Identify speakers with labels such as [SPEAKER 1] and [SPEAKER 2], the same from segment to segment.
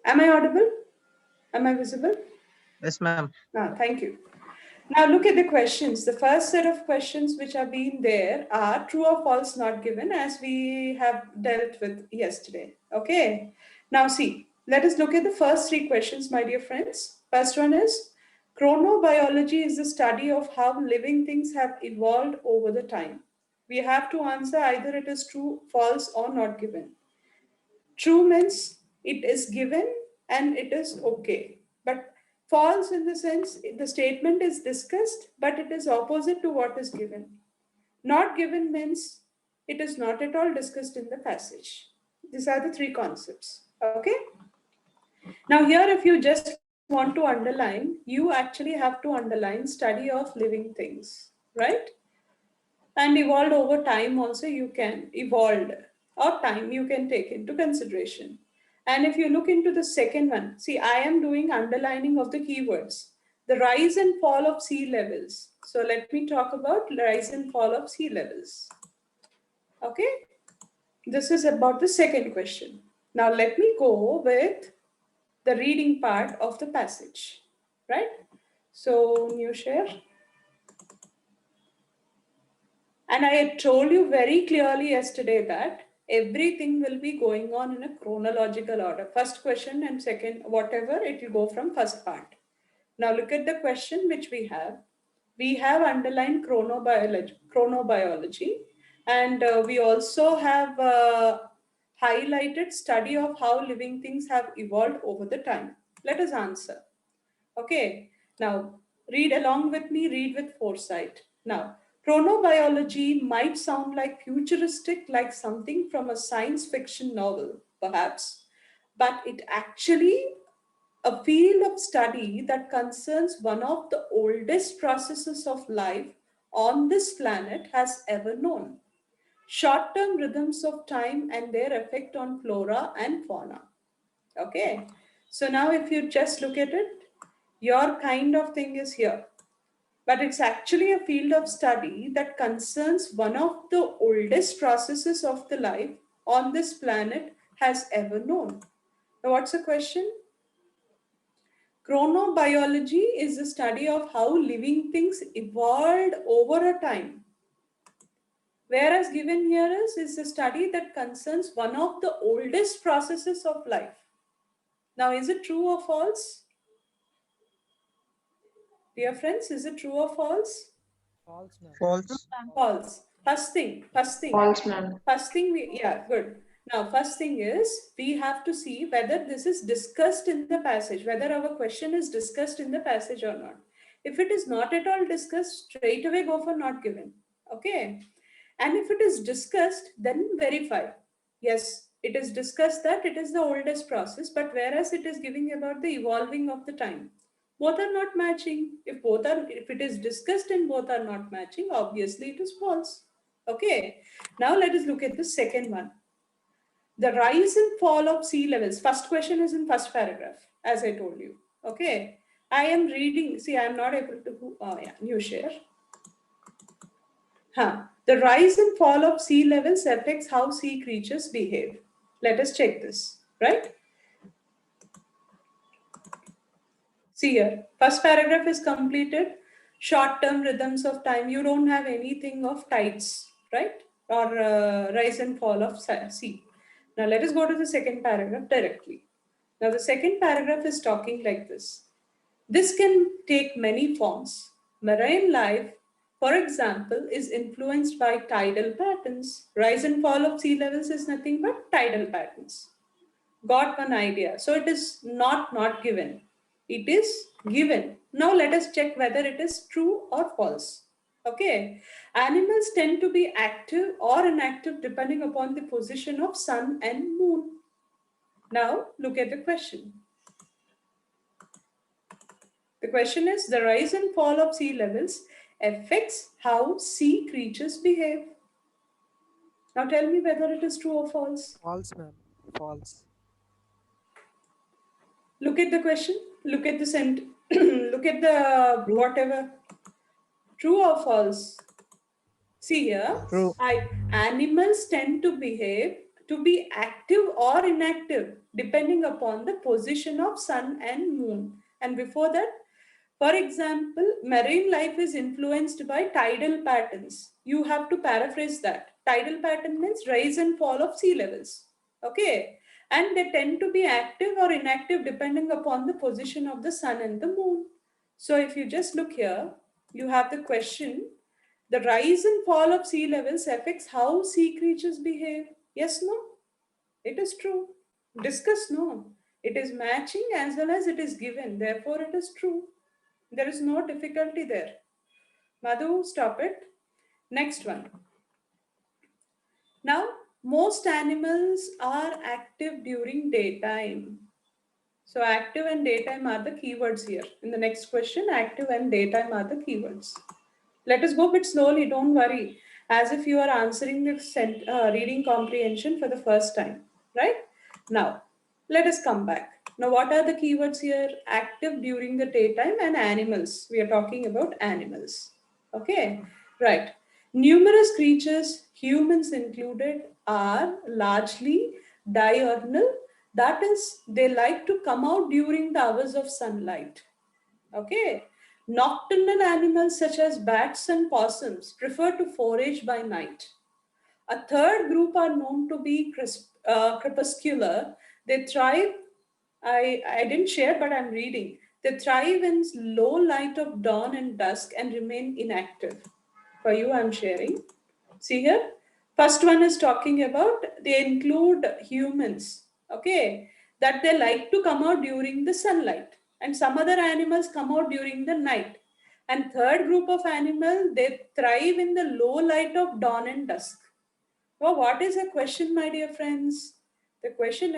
[SPEAKER 1] Am I audible? Am I visible?
[SPEAKER 2] Yes, ma'am.
[SPEAKER 1] Thank you. Now look at the questions. The first set of questions which are being there are true or false not given, as we have dealt with yesterday. Okay. Now see, let us look at the first three questions, my dear friends. First one is chronobiology is the study of how living things have evolved over the time. We have to answer either it is true, false, or not given. True means it is given and it is okay. But false in the sense the statement is discussed, but it is opposite to what is given. Not given means it is not at all discussed in the passage. These are the three concepts. Okay. Now, here, if you just want to underline, you actually have to underline study of living things, right? And evolved over time also you can evolved or time you can take into consideration. And if you look into the second one, see, I am doing underlining of the keywords, the rise and fall of sea levels. So let me talk about rise and fall of sea levels. Okay, this is about the second question. Now let me go with the reading part of the passage, right? So new share. And I had told you very clearly yesterday that everything will be going on in a chronological order. First question and second, whatever, it will go from first part. Now look at the question which we have. We have underlined chronobiology, and we also have highlighted study of how living things have evolved over the time. Let us answer. Okay, now read along with me, read with foresight. Now, chronobiology might sound like futuristic, like something from a science fiction novel, perhaps, but it actually a field of study that concerns one of the oldest processes of life on this planet has ever known. Short-term rhythms of time and their effect on flora and fauna. Okay, so now if you just look at it, your kind of thing is here. But it's actually a field of study that concerns one of the oldest processes of the life on this planet has ever known. Now, what's the question? Chronobiology is the study of how living things evolved over a time. Whereas given here is a study that concerns one of the oldest processes of life. Now, is it true or false? Dear friends, is it true or false?
[SPEAKER 3] False, ma'am.
[SPEAKER 2] False.
[SPEAKER 1] False.
[SPEAKER 4] False, ma'am.
[SPEAKER 1] Yeah, good. Now, first thing is we have to see whether this is discussed in the passage, whether our question is discussed in the passage or not. If it is not at all discussed, straight away go for not given. Okay. And if it is discussed, then verify. Yes, it is discussed that it is the oldest process, but whereas it is giving about the evolving of the time, both are not matching. If it is discussed and both are not matching, obviously it is false. Okay. Now let us look at the second one. The rise and fall of sea levels. First question is in first paragraph, as I told you. Okay. I am reading. See, I am not able to. Oh yeah, new share. The rise and fall of sea levels affects how sea creatures behave. Let us check this, right? See here, first paragraph is completed. Short-term rhythms of time. You don't have anything of tides, right? Or rise and fall of sea. Now let us go to the second paragraph directly. Now the second paragraph is talking like this. This can take many forms. Marine life, for example, is influenced by tidal patterns. Rise and fall of sea levels is nothing but tidal patterns. Got one idea. So it is not given. It is given. Now let us check whether it is true or false. Okay. Animals tend to be active or inactive depending upon the position of sun and moon. Now look at the question. The question is the rise and fall of sea levels affects how sea creatures behave. Now tell me whether it is true or false.
[SPEAKER 3] False, ma'am. False.
[SPEAKER 1] Look at the question. Look at the look at the whatever. True or false? See here,
[SPEAKER 2] True.
[SPEAKER 1] animals tend to behave to be active or inactive depending upon the position of sun and moon. And before that, for example, marine life is influenced by tidal patterns. You have to paraphrase that. Tidal pattern means rise and fall of sea levels. Okay. And they tend to be active or inactive depending upon the position of the sun and the moon. So if you just look here, you have the question, the rise and fall of sea levels affects how sea creatures behave. Yes, no? It is true. Discuss, no. It is matching as well as it is given. Therefore, it is true. There is no difficulty there. Madhu, stop it. Next one. Now, most animals are active during daytime. So, active and daytime are the keywords here. In the next question, active and daytime are the keywords. Let us go a bit slowly, don't worry. As if you are answering the reading comprehension for the first time, right? Now, let us come back. Now, what are the keywords here? Active during the daytime and animals. We are talking about animals. Okay, right. Numerous creatures, humans included, are largely diurnal. That is, they like to come out during the hours of sunlight. Okay. Nocturnal animals such as bats and possums prefer to forage by night. A third group are known to be crepuscular. They thrive, I didn't share, but I'm reading. They thrive in low light of dawn and dusk and remain inactive. For you, I'm sharing. See here? First one is talking about, they include humans, okay, that they like to come out during the sunlight, and some other animals come out during the night. And third group of animal, they thrive in the low light of dawn and dusk. Well, what is the question, my dear friends? The question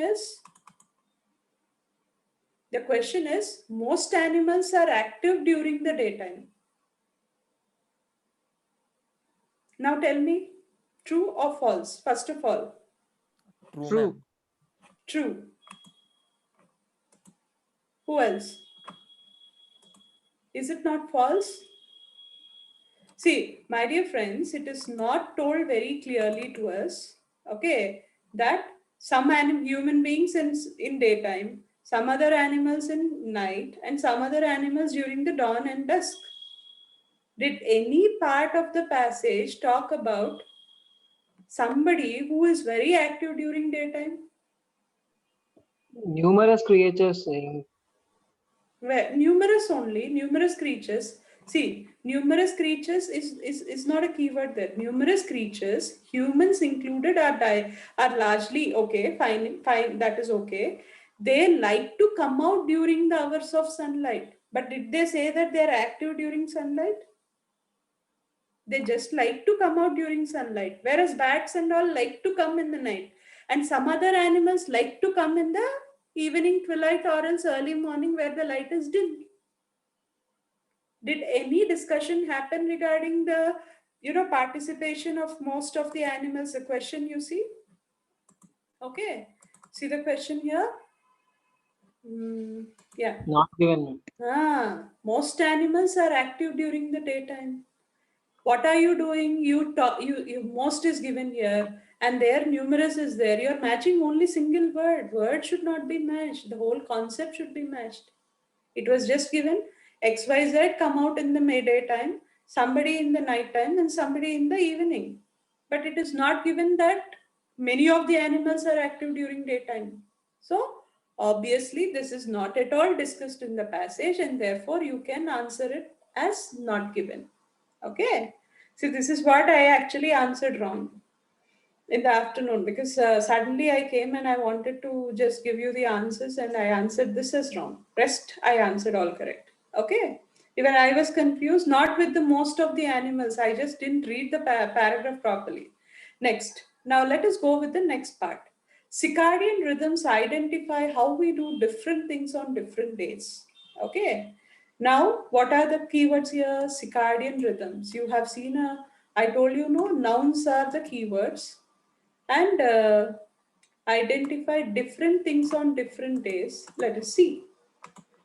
[SPEAKER 1] is, most animals are active during the daytime. Now tell me, true or false? First of all,
[SPEAKER 3] True.
[SPEAKER 1] true. Who else? Is it not false? See, my dear friends, it is not told very clearly to us, okay, that some human beings in daytime, some other animals in night, and some other animals during the dawn and dusk. Did any part of the passage talk about somebody who is very active during daytime?
[SPEAKER 4] Numerous creatures saying
[SPEAKER 1] Where numerous creatures. See, numerous creatures is not a keyword there. Numerous creatures, humans included, are largely okay, fine, that is okay. They like to come out during the hours of sunlight. But did they say that they are active during sunlight? They just like to come out during sunlight. Whereas bats and all like to come in the night. And some other animals like to come in the evening twilight or else early morning where the light is dim. Did any discussion happen regarding the participation of most of the animals? The question you see? Okay. See the question here? Yeah.
[SPEAKER 4] not given.
[SPEAKER 1] Most animals are active during the daytime. What are you doing? You most is given here, and there numerous is there. You're matching only single word. Word should not be matched. The whole concept should be matched. It was just given XYZ come out in the daytime, somebody in the night time, and somebody in the evening. But it is not given that many of the animals are active during daytime. So obviously this is not at all discussed in the passage, and therefore you can answer it as not given. Okay. So this is what I actually answered wrong in the afternoon, because suddenly I came and I wanted to just give you the answers and I answered this as wrong. Rest I answered all correct. Okay. Even I was confused, not with the most of the animals. I just didn't read the paragraph properly. Next. Now let us go with the next part. Circadian rhythms identify how we do different things on different days. Okay. Now, what are the keywords here? Circadian rhythms. You have seen I told you, no, nouns are the keywords, and identify different things on different days. Let us see.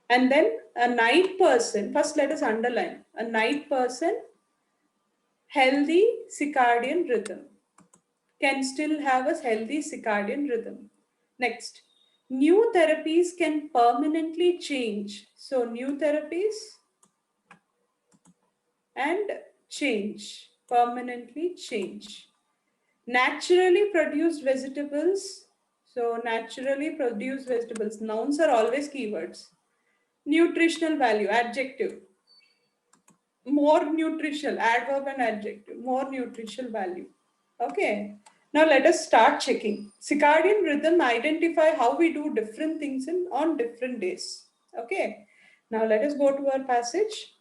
[SPEAKER 1] And then a night person, first let us underline, a night person, healthy circadian rhythm. can still have a healthy circadian rhythm. Next, new therapies can permanently change. So, new therapies and change, permanently change. Naturally produced vegetables. So, naturally produced vegetables. Nouns are always keywords. Nutritional value, adjective. More nutritional, adverb and adjective. More nutritional value. Okay. Now let us start checking. Circadian rhythm identify how we do different things on different days. Okay. Now let us go to our passage.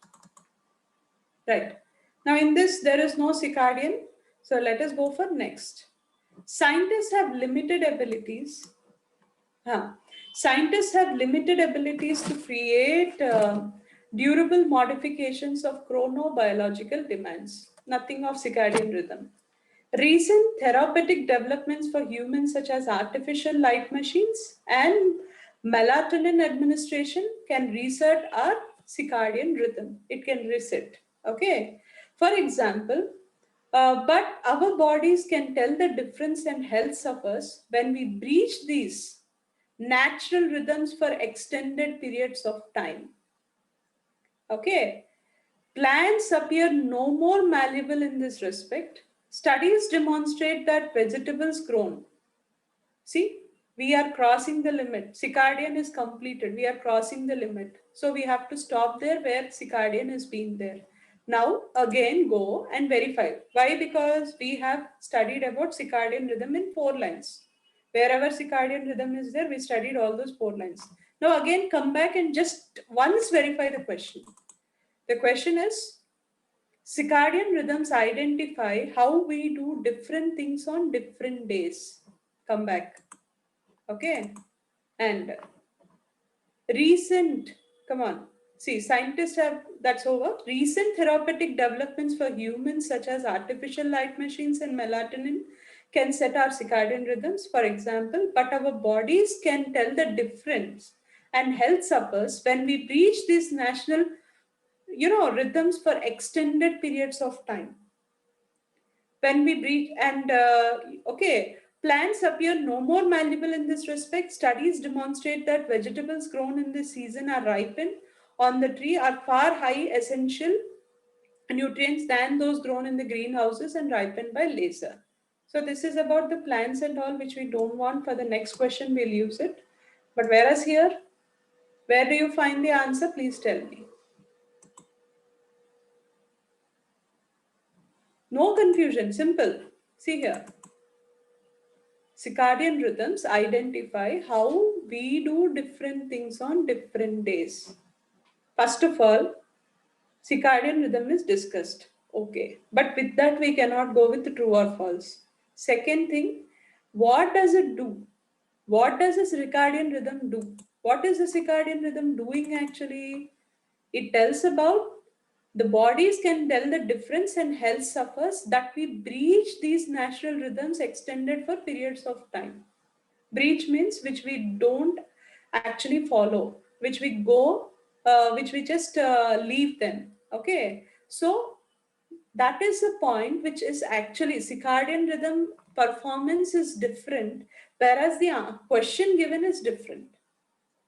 [SPEAKER 1] Right. Now in this there is no circadian. So let us go for next. Scientists have limited abilities. Huh. Scientists have limited abilities to create durable modifications of chronobiological demands. Nothing of circadian rhythm. Recent therapeutic developments for humans, such as artificial light machines and melatonin administration, can reset our circadian rhythm. It can reset. Okay. For example, but our bodies can tell the difference and health suffers when we breach these natural rhythms for extended periods of time. Okay. Plants appear no more malleable in this respect. Studies demonstrate that vegetables grown. See, we are crossing the limit. Circadian is completed. We are crossing the limit. So we have to stop there where circadian has been there. Now again go and verify. Why? Because we have studied about circadian rhythm in 4 lines. Wherever circadian rhythm is there, we studied all those 4 lines. Now again come back and just once verify the question. The question is, circadian rhythms identify how we do different things on different days. Come back. Okay. And recent, come on. See, scientists have, that's over. Recent therapeutic developments for humans, such as artificial light machines and melatonin, can set our circadian rhythms, for example, but our bodies can tell the difference and health suffers when we breach these national rhythms for extended periods of time. When we breathe and okay, plants appear no more malleable in this respect. Studies demonstrate that vegetables grown in this season are ripened on the tree are far high essential nutrients than those grown in the greenhouses and ripened by laser. So this is about the plants and all which we don't want. For the next question we'll use it, but whereas here, where do you find the answer? Please tell me. No confusion, simple. See here. Circadian rhythms identify how we do different things on different days. First of all, circadian rhythm is discussed. Okay, but with that we cannot go with true or false. Second thing, what does it do? What does a circadian rhythm do? What is the circadian rhythm doing actually? It tells about the bodies can tell the difference and health suffers that we breach these natural rhythms extended for periods of time. Breach means which we don't actually follow, which we go, which we just leave them. Okay, so that is the point which is actually circadian rhythm performance is different, whereas the question given is different.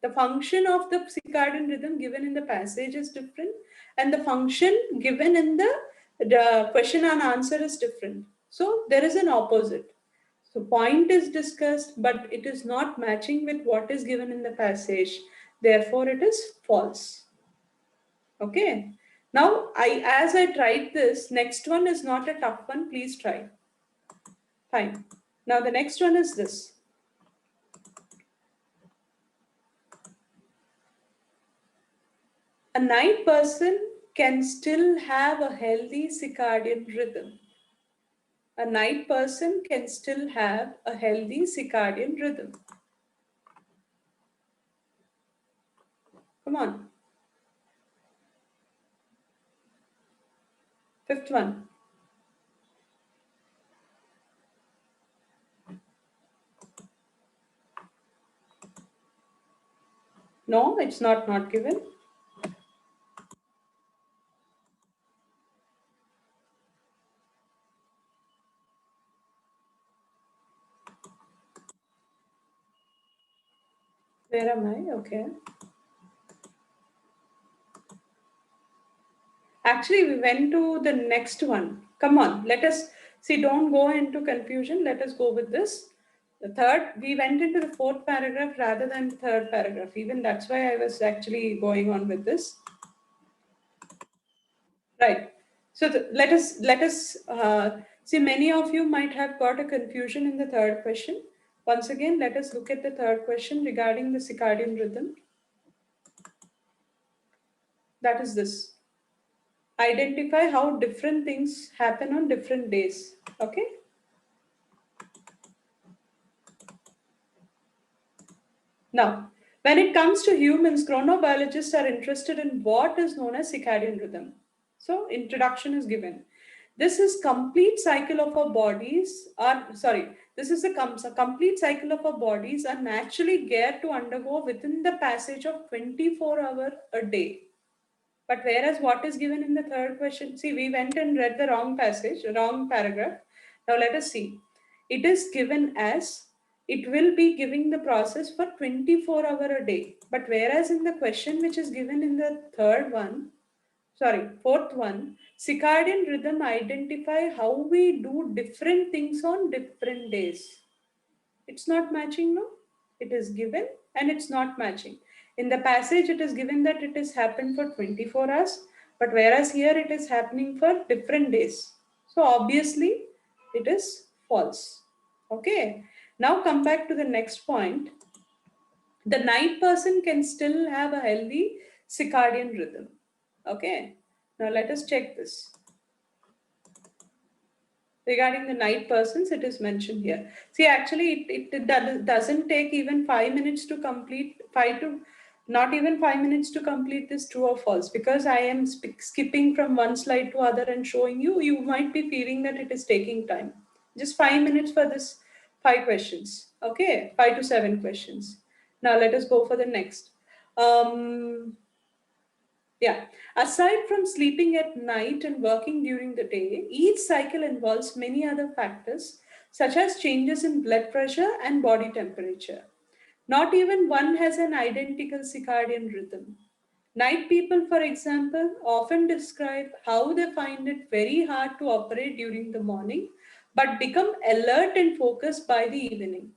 [SPEAKER 1] The function of the circadian rhythm given in the passage is different, and the function given in the question and answer is different. So there is an opposite. So point is discussed, but it is not matching with what is given in the passage. Therefore, it is false. Okay. Now, as I tried this, next one is not a tough one. Please try. Fine. Now, the next one is this. A night person can still have a healthy circadian rhythm. A night person can still have a healthy circadian rhythm. Come on. Fifth one. No, it's not given. Where am I? Okay. Actually, we went to the next one. Come on, let us see, don't go into confusion. Let us go with this. The third, we went into the fourth paragraph rather than the third paragraph. Even that's why I was actually going on with this. Right. So let us see. Many of you might have got a confusion in the third question. Once again, let us look at the third question regarding the circadian rhythm. That is this. Identify how different things happen on different days. Okay. Now, when it comes to humans, chronobiologists are interested in what is known as circadian rhythm. So, introduction is given. This is complete cycle of our bodies are sorry. This is a complete cycle of our bodies are naturally geared to undergo within the passage of 24 hours a day. But whereas what is given in the third question, see, we went and read the wrong passage, wrong paragraph. Now let us see. It is given as it will be giving the process for 24 hours a day. But whereas in the question which is given in the fourth one, circadian rhythm identify how we do different things on different days. It's not matching, no? It is given and it's not matching. In the passage, it is given that it is happened for 24 hours, but whereas here it is happening for different days. So obviously, it is false. Okay. Now come back to the next point. The night person can still have a healthy circadian rhythm. Okay. Now let us check this. Regarding the night persons, it is mentioned here. See, actually, it doesn't take even 5 minutes to complete, not even 5 minutes to complete this true or false, because I am skipping from one slide to other and showing you, you might be feeling that it is taking time. Just 5 minutes for this 5 questions. Okay, 5 to 7 questions. Now let us go for the next. Yeah. Aside from sleeping at night and working during the day, each cycle involves many other factors, such as changes in blood pressure and body temperature. Not even one has an identical circadian rhythm. Night people, for example, often describe how they find it very hard to operate during the morning, but become alert and focused by the evening.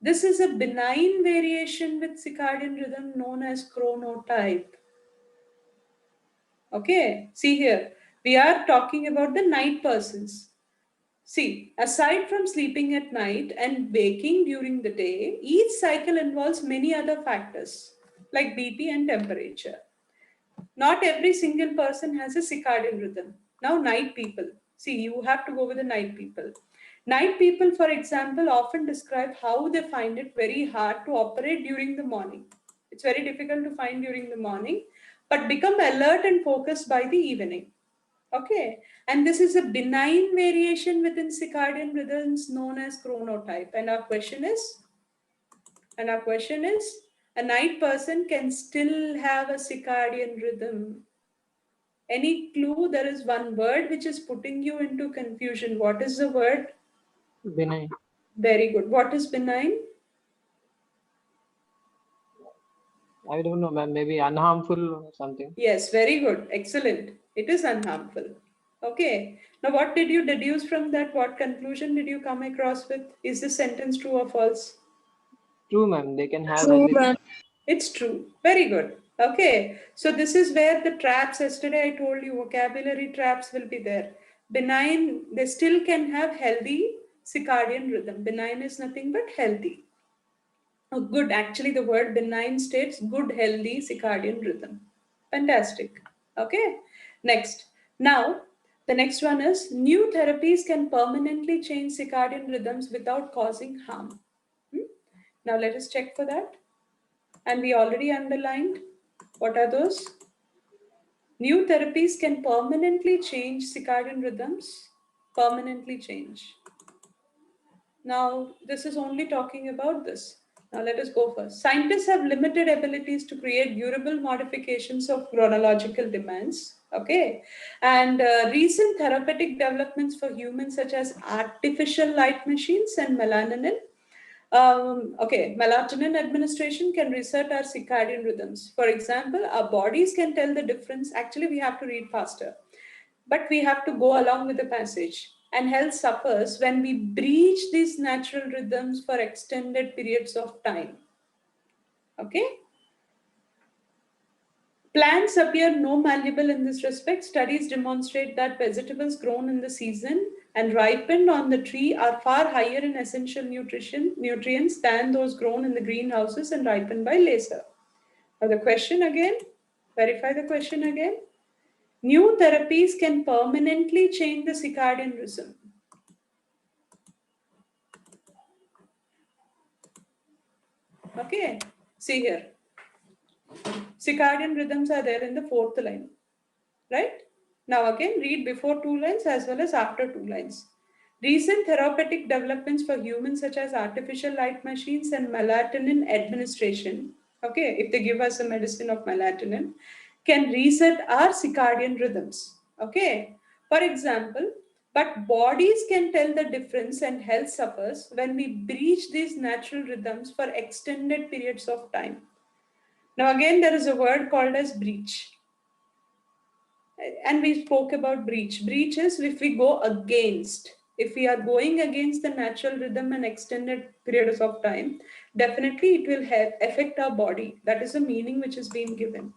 [SPEAKER 1] This is a benign variation with circadian rhythm known as chronotype. Okay, see here, we are talking about the night persons. See, aside from sleeping at night and waking during the day, each cycle involves many other factors like BP and temperature. Not every single person has a circadian rhythm. Now, night people. See, you have to go with the night people. Night people, for example, often describe how they find it very hard to operate during the morning. It's very difficult to find during the morning, but become alert and focused by the evening. Okay, and this is a benign variation within circadian rhythms known as chronotype. And our question is, a night person can still have a circadian rhythm. Any clue? There is one word which is putting you into confusion. What is the word?
[SPEAKER 4] Benign.
[SPEAKER 1] Very good. What is benign?
[SPEAKER 4] I don't know, ma'am. Maybe unharmful or something.
[SPEAKER 1] Yes, very good. Excellent. It is unharmful. Okay. Now, what did you deduce from that? What conclusion did you come across with? Is this sentence true or false?
[SPEAKER 4] True, ma'am. They can have
[SPEAKER 1] True,
[SPEAKER 4] anything.
[SPEAKER 1] ma'am. It's true. Very good. Okay. So this is where the traps, yesterday I told you, vocabulary traps will be there. Benign, they still can have healthy circadian rhythm. Benign is nothing but healthy. Oh, good. Actually, the word benign states good, healthy circadian rhythm. Fantastic. Okay. Next. Now, the next one is new therapies can permanently change circadian rhythms without causing harm. Hmm? Now, let us check for that. And we already underlined what are those? New therapies can permanently change circadian rhythms. Permanently change. Now, this is only talking about this. Now, let us go first. Scientists have limited abilities to create durable modifications of chronological demands. Okay. And recent therapeutic developments for humans, such as artificial light machines and melanin, Okay, melatonin administration can reset our circadian rhythms. For example, our bodies can tell the difference. Actually, we have to read faster, but we have to go along with the passage. And health suffers when we breach these natural rhythms for extended periods of time. Okay? Plants appear no malleable in this respect. Studies demonstrate that vegetables grown in the season and ripened on the tree are far higher in essential nutrients than those grown in the greenhouses and ripened by laser. Now the question again, verify the question again. New therapies can permanently change the circadian rhythm. Okay, see here. Circadian rhythms are there in the fourth line, right? Now again, read before two lines as well as after two lines. Recent therapeutic developments for humans such as artificial light machines and melatonin administration, okay, if they give us a medicine of melatonin, can reset our circadian rhythms, okay. For example, but bodies can tell the difference and health suffers when we breach these natural rhythms for extended periods of time. Now again, there is a word called as breach. And we spoke about breach. Breach is if we go against. If we are going against the natural rhythm and extended periods of time, definitely it will affect our body. That is the meaning which is being given.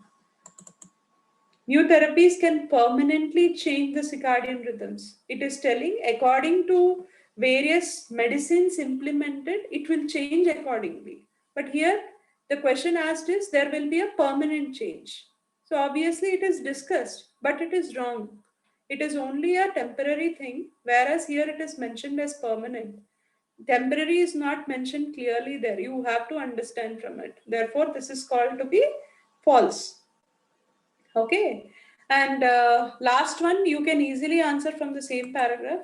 [SPEAKER 1] New therapies can permanently change the circadian rhythms. It is telling, according to various medicines implemented, it will change accordingly. But here, the question asked is there will be a permanent change. So obviously it is discussed, but it is wrong. It is only a temporary thing, whereas here it is mentioned as permanent. Temporary is not mentioned clearly there. You have to understand from it. Therefore, this is called to be false. Okay. And last one, you can easily answer from the same paragraph.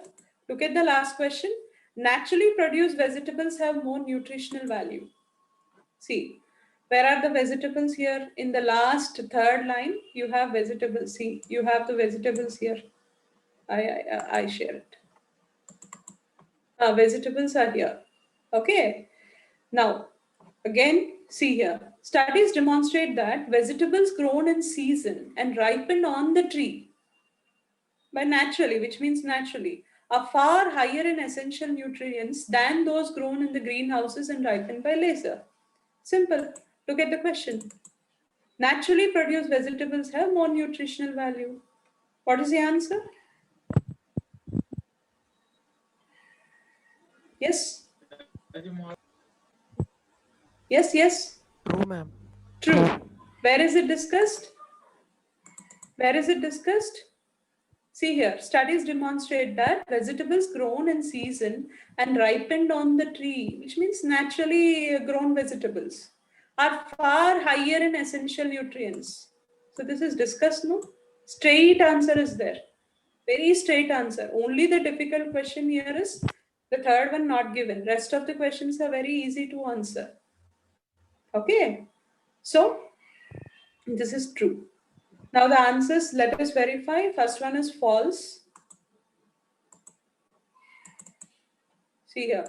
[SPEAKER 1] Look at the last question. Naturally produced vegetables have more nutritional value. See, where are the vegetables here? In the last third line, you have vegetables. See, you have the vegetables here. I share it. Vegetables are here. Okay. Now, again, see here. Studies demonstrate that vegetables grown in season and ripened on the tree by naturally, which means naturally, are far higher in essential nutrients than those grown in the greenhouses and ripened by laser. Simple. Look at the question. Naturally produced vegetables have more nutritional value. What is the answer? Yes? Yes, yes.
[SPEAKER 3] True, ma'am.
[SPEAKER 1] True. Where is it discussed? Where is it discussed? See here, studies demonstrate that vegetables grown in season and ripened on the tree, which means naturally grown vegetables, are far higher in essential nutrients. So this is discussed, no? Straight answer is there. Very straight answer. Only the difficult question here is the third one not given. Rest of the questions are very easy to answer. Okay. So this is true. Now the answers, let us verify. First one is false. See here.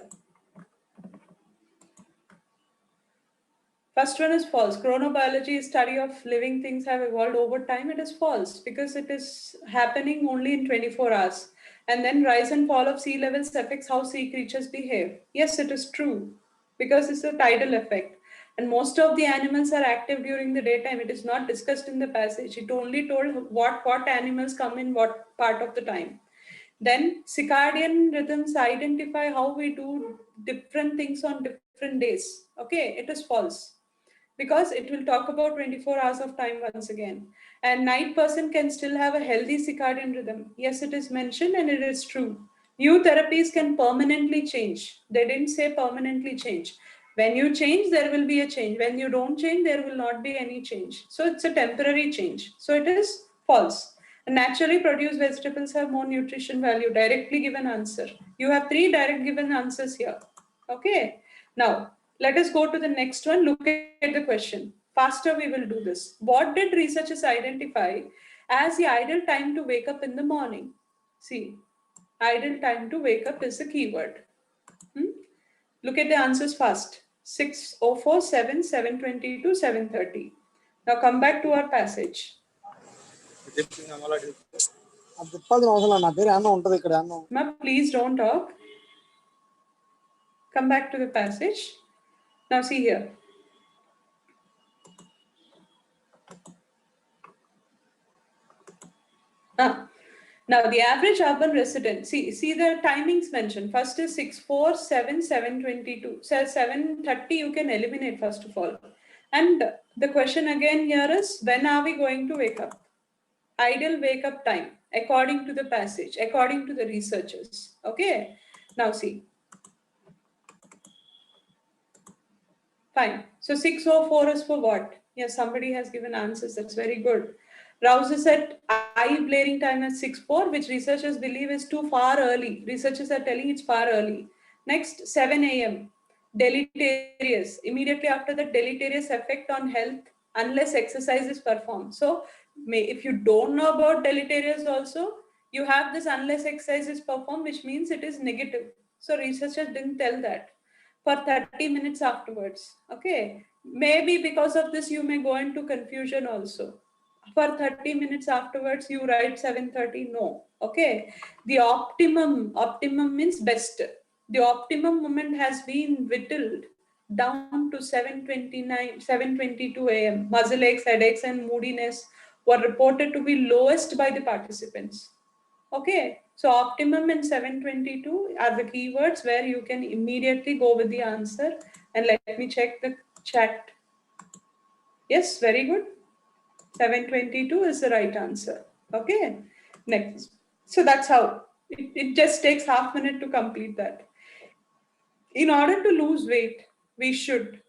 [SPEAKER 1] First one is false. Chronobiology is study of living things have evolved over time. It is false because it is happening only in 24 hours. And then rise and fall of sea levels affects how sea creatures behave. Yes, it is true because it's a tidal effect. And most of the animals are active during the daytime. It is not discussed in the passage. It only told what animals come in what part of the time. Then circadian rhythms identify how we do different things on different days. Okay, it is false because it will talk about 24 hours of time once again. And night person can still have a healthy circadian rhythm. Yes, it is mentioned and it is true. New therapies can permanently change. They didn't say permanently change. When you change, there will be a change. When you don't change, there will not be any change. So it's a temporary change. So it is false. Naturally produced vegetables have more nutrition value. Directly given answer. You have 3 direct given answers here. Okay. Now, let us go to the next one. Look at the question. Faster we will do this. What did researchers identify as the ideal time to wake up in the morning? See, ideal time to wake up is the keyword. Look at the answers fast. 6:04, 7, 7:22, 7:30. Now come back to our passage. Ma, please don't talk. Come back to the passage. Now see here. Now the average urban resident, see the timings mentioned. First is 6:04, 7, 7:22. So 7:30 you can eliminate first of all. And the question again here is, when are we going to wake up? Ideal wake up time according to the passage, according to the researchers. Okay, now see. Fine. So 6:04 is for what? Yes, somebody has given answers. That's very good. Rouse is at eye blaring time at 6:04, which researchers believe is too far early. Researchers are telling it's far early. Next, 7 a.m. Deleterious. Immediately after that, deleterious effect on health unless exercise is performed. So, if you don't know about deleterious also, you have this unless exercise is performed, which means it is negative. So, researchers didn't tell that for 30 minutes afterwards. Okay, maybe because of this you may go into confusion also. For 30 minutes afterwards you write 7:30. No. Okay, the optimum means best. The optimum moment has been whittled down to 7:29, 7:22 a.m. Muscle aches, headaches and moodiness were reported to be lowest by the participants. Okay, so optimum and 7:22 are the keywords where you can immediately go with the answer. And let me check the chat. Yes, very good. 7:22 is the right answer. Okay, next. So that's how. It just takes half minute to complete that. In order to lose weight, we should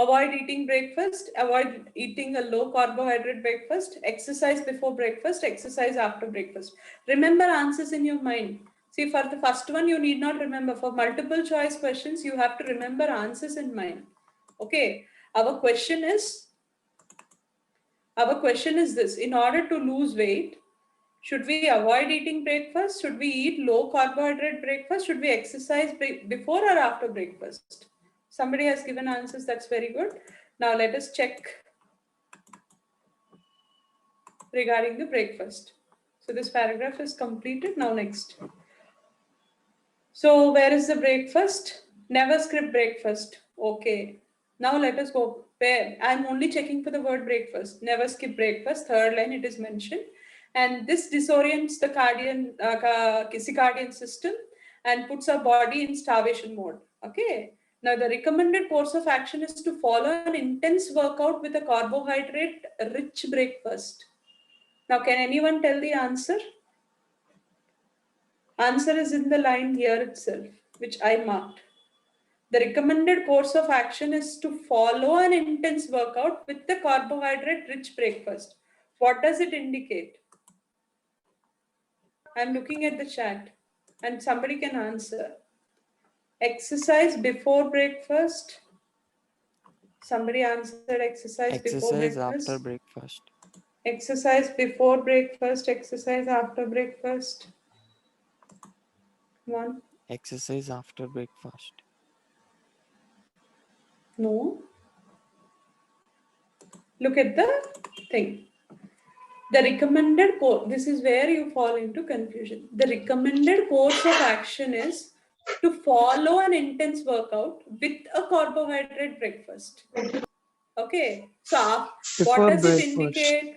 [SPEAKER 1] avoid eating breakfast, avoid eating a low carbohydrate breakfast, exercise before breakfast, exercise after breakfast. Remember answers in your mind. See, for the first one, you need not remember. For multiple choice questions, you have to remember answers in mind. Okay, our question is this: in order to lose weight, should we avoid eating breakfast? Should we eat low carbohydrate breakfast? Should we exercise before or after breakfast? Somebody has given answers. That's very good. Now let us check regarding the breakfast. So this paragraph is completed. Now next. So where is the breakfast? Never skip breakfast. Okay. Now let us go. Where? I'm only checking for the word breakfast. Never skip breakfast. Third line it is mentioned. And this disorients the circadian system and puts our body in starvation mode. Okay. Now the recommended course of action is to follow an intense workout with a carbohydrate rich breakfast. Now can anyone tell the answer? Answer is in the line here itself, which I marked. The recommended course of action is to follow an intense workout with the carbohydrate rich breakfast. What does it indicate? I'm looking at the chat and somebody can answer. Exercise before breakfast. Somebody answered exercise before breakfast.
[SPEAKER 3] After breakfast.
[SPEAKER 1] Exercise before breakfast, exercise after breakfast. One.
[SPEAKER 3] Exercise after breakfast.
[SPEAKER 1] No. Look at the thing. The recommended course, this is where you fall into confusion. The recommended course of action is to follow an intense workout with a carbohydrate breakfast. Okay, so what does it indicate?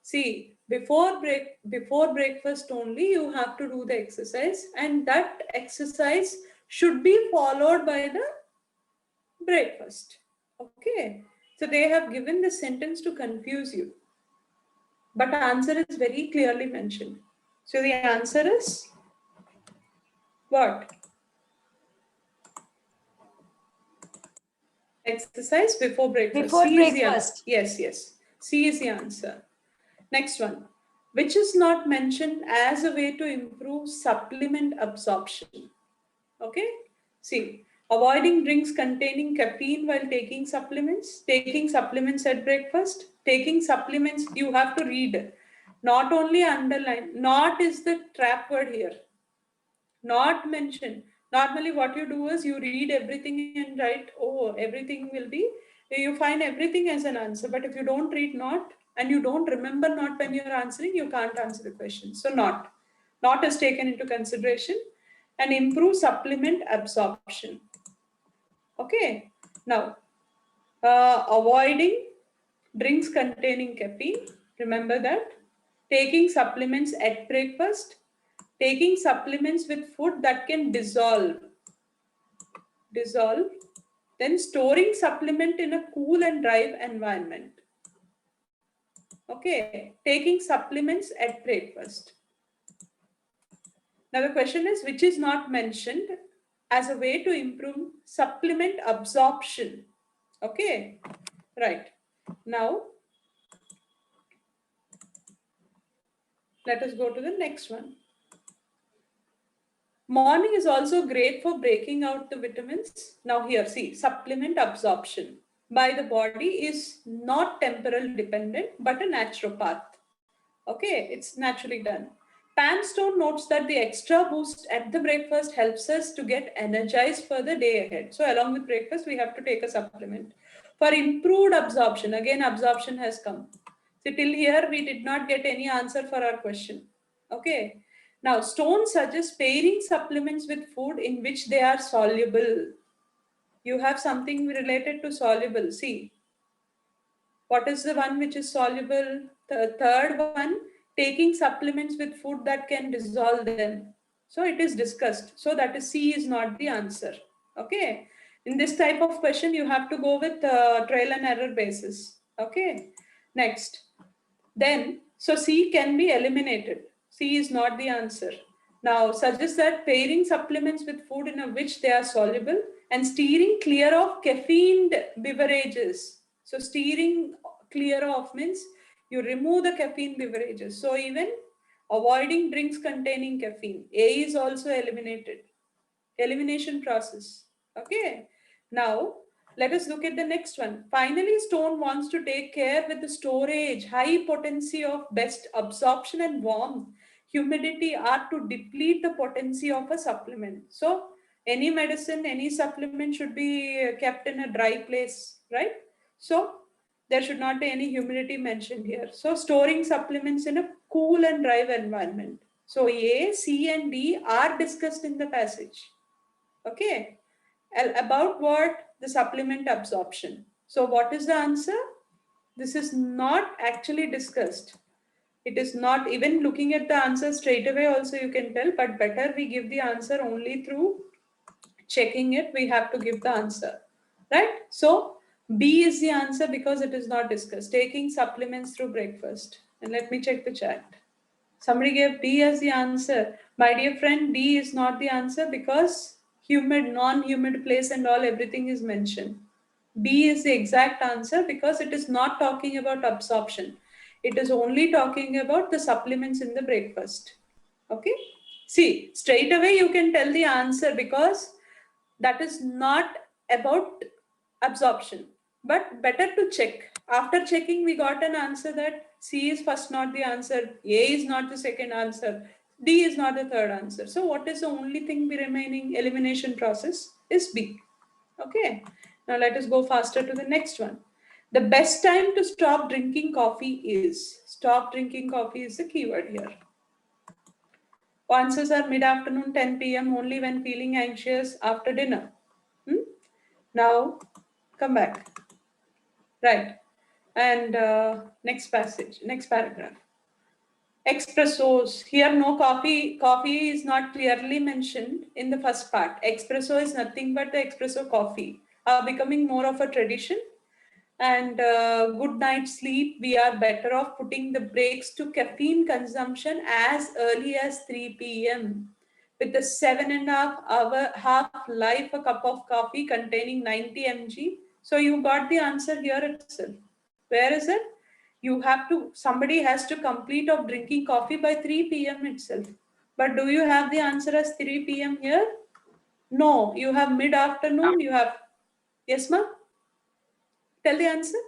[SPEAKER 1] See, before breakfast only you have to do the exercise, and that exercise should be followed by the breakfast. Okay, so they have given the sentence to confuse you. But answer is very clearly mentioned. So the answer is what? Exercise before breakfast.
[SPEAKER 2] Before breakfast.
[SPEAKER 1] Yes, yes. C is the answer. Next one. Which is not mentioned as a way to improve supplement absorption. Okay. See, avoiding drinks containing caffeine while taking supplements at breakfast, taking supplements, you have to read. Not only underline, not is the trap word here. Not mentioned. Normally what you do is you read everything and write, oh, everything will be, you find everything as an answer. But if you don't read not and you don't remember not when you're answering, you can't answer the question. So not is taken into consideration. And improve supplement absorption. Okay. Now, avoiding drinks containing caffeine. Remember that. Taking supplements at breakfast. Taking supplements with food that can dissolve. Then storing supplement in a cool and dry environment. Okay, taking supplements at breakfast. Now the question is, which is not mentioned as a way to improve supplement absorption? Okay, right. Now let us go to the next one. Morning is also great for breaking out the vitamins. Now here, see, supplement absorption by the body is not temporal dependent, but a naturopath. Okay, it's naturally done. Panstone notes that the extra boost at the breakfast helps us to get energized for the day ahead. So along with breakfast, we have to take a supplement. For improved absorption, again absorption has come. So till here, we did not get any answer for our question. Okay. Now, Stone suggests pairing supplements with food in which they are soluble. You have something related to soluble. See, what is the one which is soluble? The third one, taking supplements with food that can dissolve them. So it is discussed. So that is C is not the answer. Okay. In this type of question, you have to go with trial and error basis. Okay. Next. Then, so C can be eliminated. C is not the answer. Now, suggest that pairing supplements with food in which they are soluble and steering clear of caffeined beverages. So, steering clear of means you remove the caffeine beverages. So, even avoiding drinks containing caffeine. A is also eliminated. Elimination process. Okay. Now, let us look at the next one. Finally, Stone wants to take care with the storage, high potency of best absorption and warmth, humidity are to deplete the potency of a supplement. So, any medicine, any supplement should be kept in a dry place, right? So, there should not be any humidity mentioned here. So, storing supplements in a cool and dry environment. So, A, C, and D are discussed in the passage. Okay. About what? The supplement absorption. So what is the answer? This is not actually discussed. It is not, even looking at the answer straight away also you can tell, but better we give the answer only through checking it. We have to give the answer, right? So B is the answer because it is not discussed. Taking supplements through breakfast. And let me check the chat. Somebody gave D as the answer. My dear friend, D is not the answer because humid, non-humid place and all, everything is mentioned. B is the exact answer because it is not talking about absorption. It is only talking about the supplements in the breakfast. Okay. See, straight away you can tell the answer because that is not about absorption. But better to check. After checking, we got an answer that C is first not the answer, A is not the second answer, D is not the third answer. So what is the only thing be remaining? Elimination process is B. Okay. Now let us go faster to the next one. The best time to stop drinking coffee is. Stop drinking coffee is the keyword here. Answers are mid-afternoon, 10 p.m. only when feeling anxious after dinner. Now, come back. Right. And next passage, next paragraph. Espressos. Here no coffee. Coffee is not clearly mentioned in the first part. Espresso is nothing but the espresso coffee. Becoming more of a tradition. And good night sleep, we are better off putting the brakes to caffeine consumption as early as 3 p.m. With the 7.5 hour half-life, a cup of coffee containing 90 mg. So you got the answer here itself. Where is it? You have to, somebody has to complete of drinking coffee by 3 p.m. itself. But do you have the answer as 3 p.m. here? No, you have mid-afternoon, you have, yes ma'am? Tell the answer.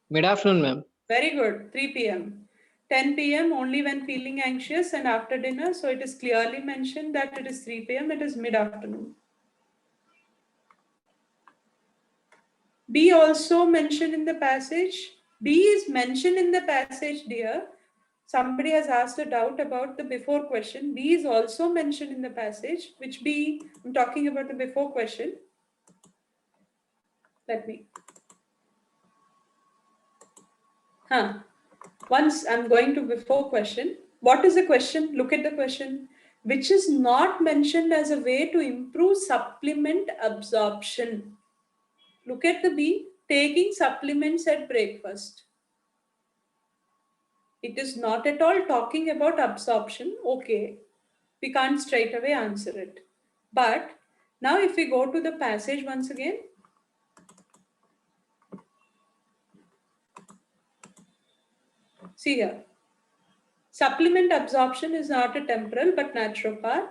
[SPEAKER 4] Mid-afternoon, ma'am.
[SPEAKER 1] Very good, 3 p.m. 10 p.m. only when feeling anxious and after dinner. So it is clearly mentioned that it is 3 p.m. It is mid-afternoon. B also mentioned in the passage. B is mentioned in the passage, dear. Somebody has asked a doubt about the before question. B is also mentioned in the passage. Which B? I'm talking about the before question. Let me. Once I'm going to before question. What is the question? Look at the question. Which is not mentioned as a way to improve supplement absorption. Look at the B. Taking supplements at breakfast. It is not at all talking about absorption. Okay, we can't straight away answer it. But now if we go to the passage once again, see here. Supplement absorption is not a temporal but naturopath.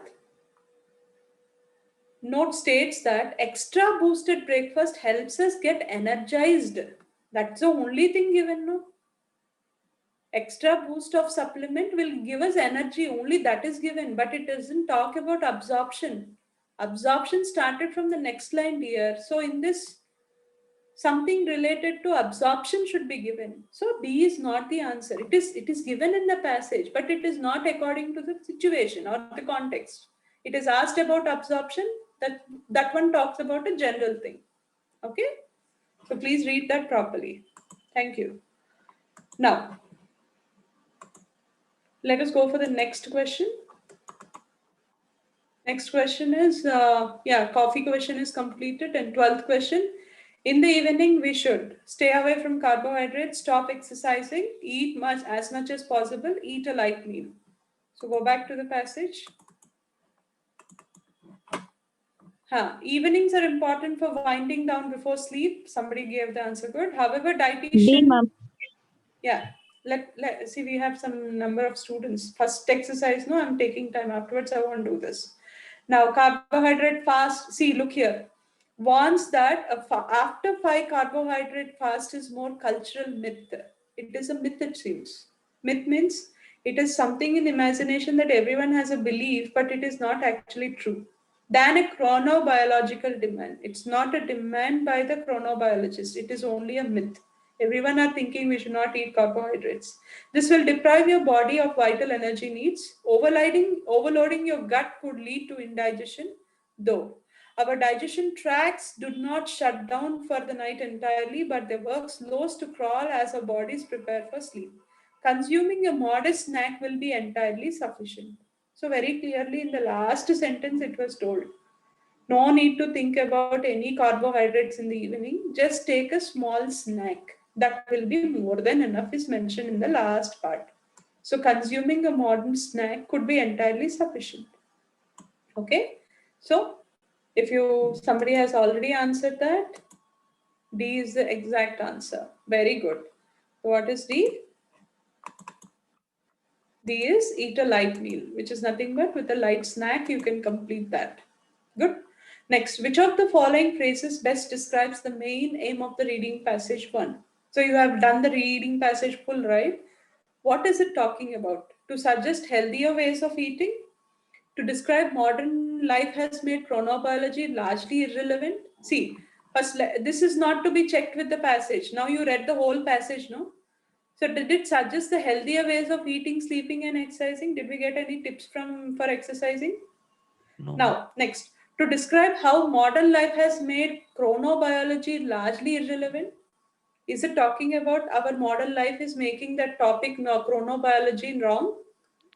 [SPEAKER 1] Note states that extra boosted breakfast helps us get energized. That's the only thing given, no? Extra boost of supplement will give us energy, only that is given, but it doesn't talk about absorption. Absorption started from the next line, dear. So in this, something related to absorption should be given. So B is not the answer. It is given in the passage, but it is not according to the situation or the context. It is asked about absorption. That one talks about a general thing. Okay? So please read that properly. Thank you. Now, let us go for the next question. Next question is, coffee question is completed. And 12th question, in the evening, we should stay away from carbohydrates, stop exercising, eat as much as possible, eat a light meal. So go back to the passage. Evenings are important for winding down before sleep. Somebody gave the answer good. However, dietitian. Yeah, let see, we have some number of students. First exercise, no, I'm taking time afterwards. I won't do this. Now, carbohydrate fast. See, look here. Warns that after 5 carbohydrate fast is more cultural myth. It is a myth, it seems. Myth means it is something in imagination that everyone has a belief, but it is not actually true. Than a chronobiological demand. It's not a demand by the chronobiologist. It is only a myth. Everyone are thinking we should not eat carbohydrates. This will deprive your body of vital energy needs. Overloading your gut could lead to indigestion, though. Our digestion tracts do not shut down for the night entirely, but they work slows to crawl as our bodies prepare for sleep. Consuming a modest snack will be entirely sufficient. So very clearly in the last sentence it was told, no need to think about any carbohydrates in the evening. Just take a small snack. That will be more than enough is mentioned in the last part. So consuming a modern snack could be entirely sufficient. Okay. So if somebody has already answered that, D is the exact answer. Very good. What is D? D is eat a light meal, which is nothing but with a light snack, you can complete that. Good. Next, which of the following phrases best describes the main aim of the reading passage 1? So you have done the reading passage full, right? What is it talking about? To suggest healthier ways of eating? To describe modern life has made chronobiology largely irrelevant? See, first, this is not to be checked with the passage. Now you read the whole passage, no? So did it suggest the healthier ways of eating, sleeping and exercising? Did we get any tips for exercising?
[SPEAKER 3] No.
[SPEAKER 1] Now, next, to describe how modern life has made chronobiology largely irrelevant. Is it talking about our modern life is making that topic chronobiology wrong?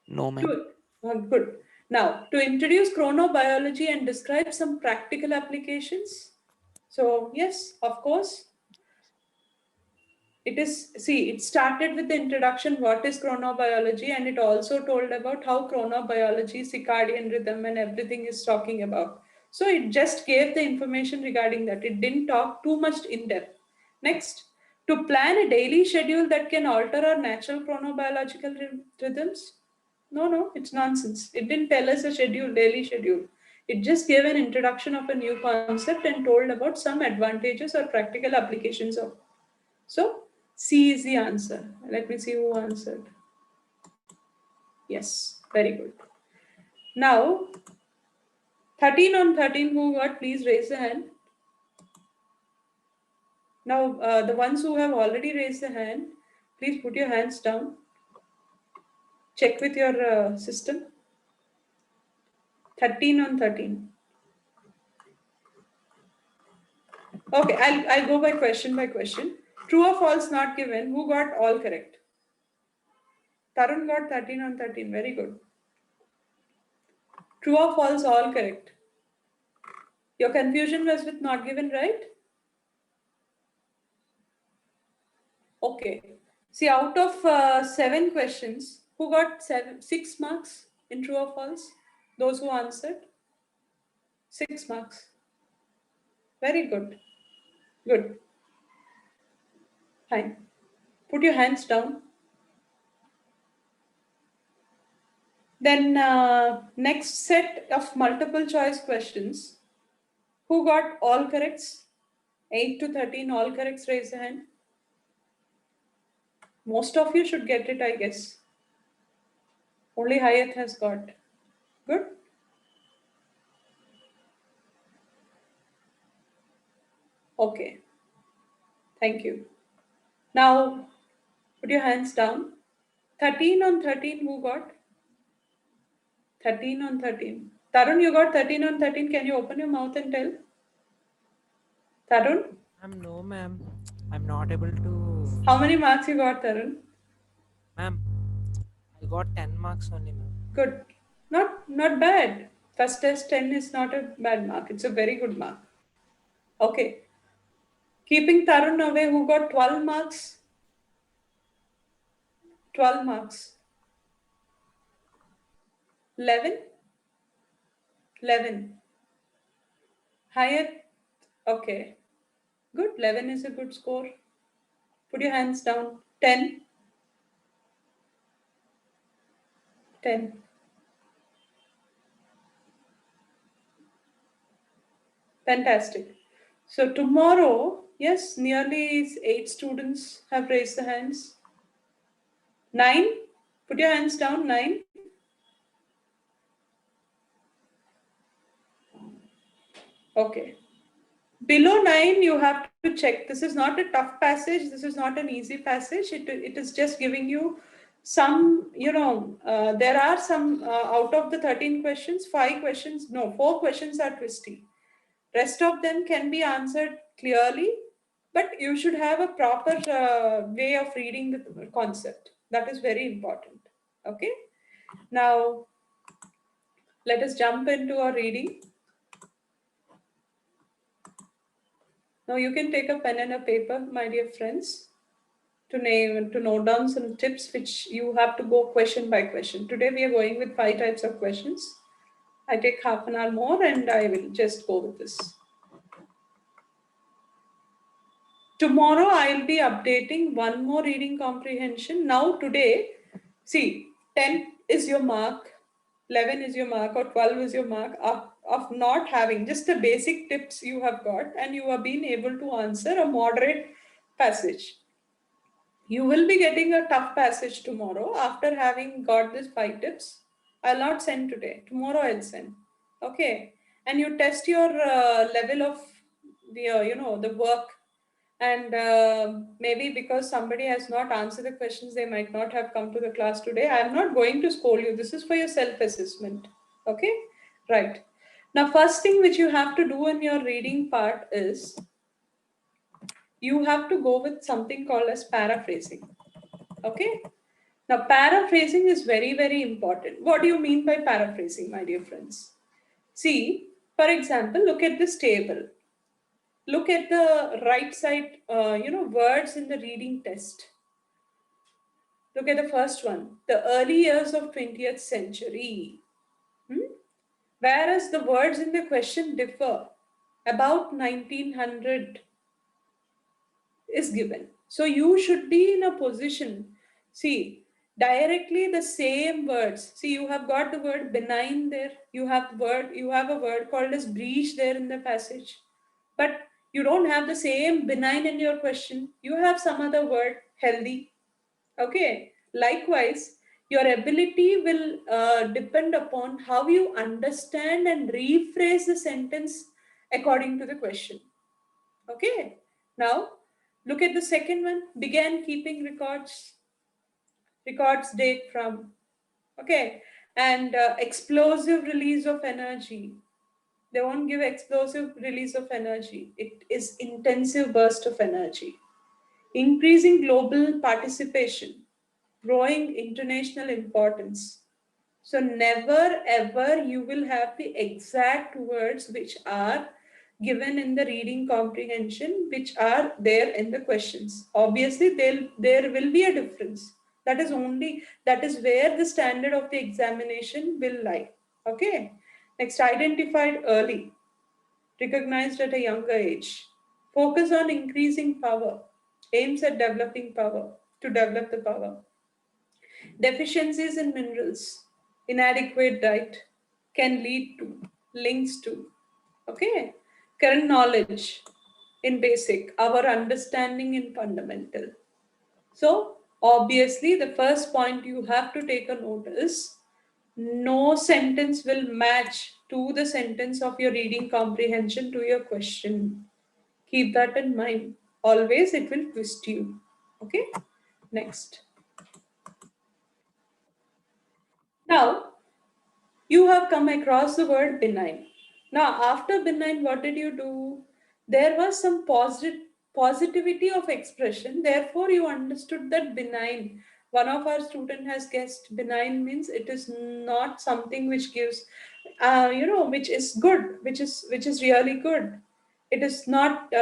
[SPEAKER 3] No, ma'am.
[SPEAKER 1] Good. Now, to introduce chronobiology and describe some practical applications. So, yes, of course. It started with the introduction, what is chronobiology, and it also told about how chronobiology, circadian rhythm, and everything is talking about. So it just gave the information regarding that. It didn't talk too much in depth. Next, to plan a daily schedule that can alter our natural chronobiological rhythms. No, it's nonsense. It didn't tell us a daily schedule. It just gave an introduction of a new concept and told about some advantages or practical applications of. So C is the answer. Let me see who answered. Yes, very good. Now, 13 on 13, who got? Please raise the hand. Now, the ones who have already raised the hand, please put your hands down. Check with your system. 13 on 13. Okay, I'll go by question by question. True or false not given. Who got all correct? Tarun got 13 on 13. Very good. True or false, all correct. Your confusion was with not given, right? Okay. See, out of 7 questions, who got 6 marks in true or false? Those who answered? 6 marks. Very good. Good. Fine. Put your hands down. Then next set of multiple choice questions. Who got all corrects? 8 to 13 all corrects, raise the hand. Most of you should get it, I guess. Only Hayat has got. Good. Okay. Thank you. Now, put your hands down. 13 on 13, who got? 13 on 13. Tarun, you got 13 on 13. Can you open your mouth and tell? Tarun?
[SPEAKER 3] No, ma'am. I'm not able to.
[SPEAKER 1] How many marks you got, Tarun?
[SPEAKER 3] Ma'am, I got 10 marks only, ma'am.
[SPEAKER 1] Good. Not bad. First test 10 is not a bad mark. It's a very good mark. Okay. Keeping Tarun away, who got 12 marks? 12 marks. 11? 11. Higher? Okay. Good. 11 is a good score. Put your hands down. 10. 10. Fantastic. So tomorrow, yes, nearly 8 students have raised the hands. 9. Put your hands down. 9. Okay. Below 9, you have to check. This is not a tough passage. This is not an easy passage. It is just giving you some, there are some, out of the 13 questions, 5 questions, no, 4 questions are twisty. Rest of them can be answered clearly, but you should have a proper way of reading the concept. That is very important. Okay. Now, let us jump into our reading. Now you can take a pen and a paper, my dear friends, to note down some tips which you have to go question by question. Today we are going with 5 types of questions. I take half an hour more and I will just go with this. Tomorrow I'll be updating one more reading comprehension. Now today, see, 10 is your mark, 11 is your mark, or 12 is your mark of not having just the basic tips you have got, and you have been able to answer a moderate passage. You will be getting a tough passage tomorrow after having got these 5 tips. I'll not send today. Tomorrow I'll send. Okay. And you test your level of the work. And maybe because somebody has not answered the questions, they might not have come to the class today. I'm not going to scold you. This is for your self-assessment. Okay. Right. Now, first thing which you have to do in your reading part is you have to go with something called as paraphrasing. Okay. Now, paraphrasing is very, very important. What do you mean by paraphrasing, my dear friends? See, for example, look at this table. Look at the right side, words in the reading test. Look at the first one, the early years of 20th century. Whereas the words in the question differ, about 1900 is given. So you should be in a position, see, directly the same words. See, you have got the word benign there. You have a word called as breach there in the passage. But you don't have the same benign in your question. You have some other word, healthy. Okay. Likewise, Your ability will depend upon how you understand and rephrase the sentence according to the question. Okay. Now, look at the second one. Began keeping records date from. Okay. And explosive release of energy. They won't give explosive release of energy. It is intensive burst of energy. Increasing global participation, growing international importance. So never ever you will have the exact words which are given in the reading comprehension which are there in the questions. Obviously there will be a difference. That is where the standard of the examination will lie. Okay. Next, identified early, recognized at a younger age. Focus on increasing power, aims at developing power, to develop the power. Deficiencies in minerals, inadequate diet can lead to, links to. Okay. Current knowledge in basic, our understanding in fundamental. So, obviously, the first point you have to take a note is no sentence will match to the sentence of your reading comprehension to your question. Keep that in mind. Always it will twist you. Okay. Next. Now, you have come across the word benign. Now, after benign, what did you do? There was some positivity of expression. Therefore, you understood that benign. One of our student has guessed benign means it is not something which gives, which is good, which is really good. It is not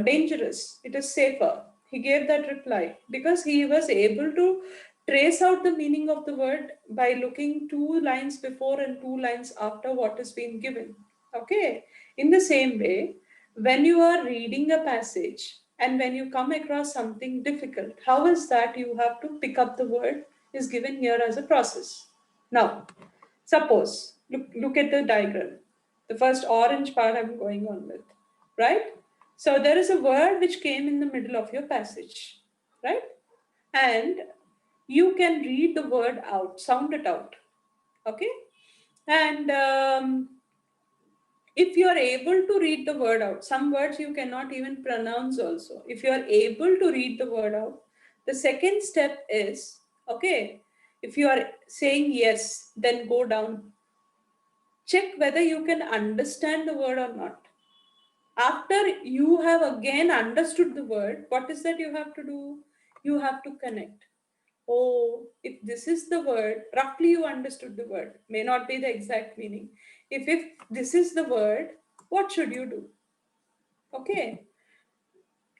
[SPEAKER 1] dangerous. It is safer. He gave that reply because he was able to trace out the meaning of the word by looking two lines before and two lines after what has been given. Okay. In the same way, when you are reading a passage and when you come across something difficult, how is that you have to pick up the word is given here as a process. Now, suppose, look at the diagram. The first orange part I'm going on with, right? So there is a word which came in the middle of your passage, right? And you can read the word out, sound it out, okay? And if you are able to read the word out, some words you cannot even pronounce also. If you are able to read the word out, the second step is, okay, if you are saying yes, then go down. Check whether you can understand the word or not. After you have again understood the word, what is that you have to do? You have to connect. Oh, if this is the word, roughly you understood the word, may not be the exact meaning. If this is the word, what should you do? Okay,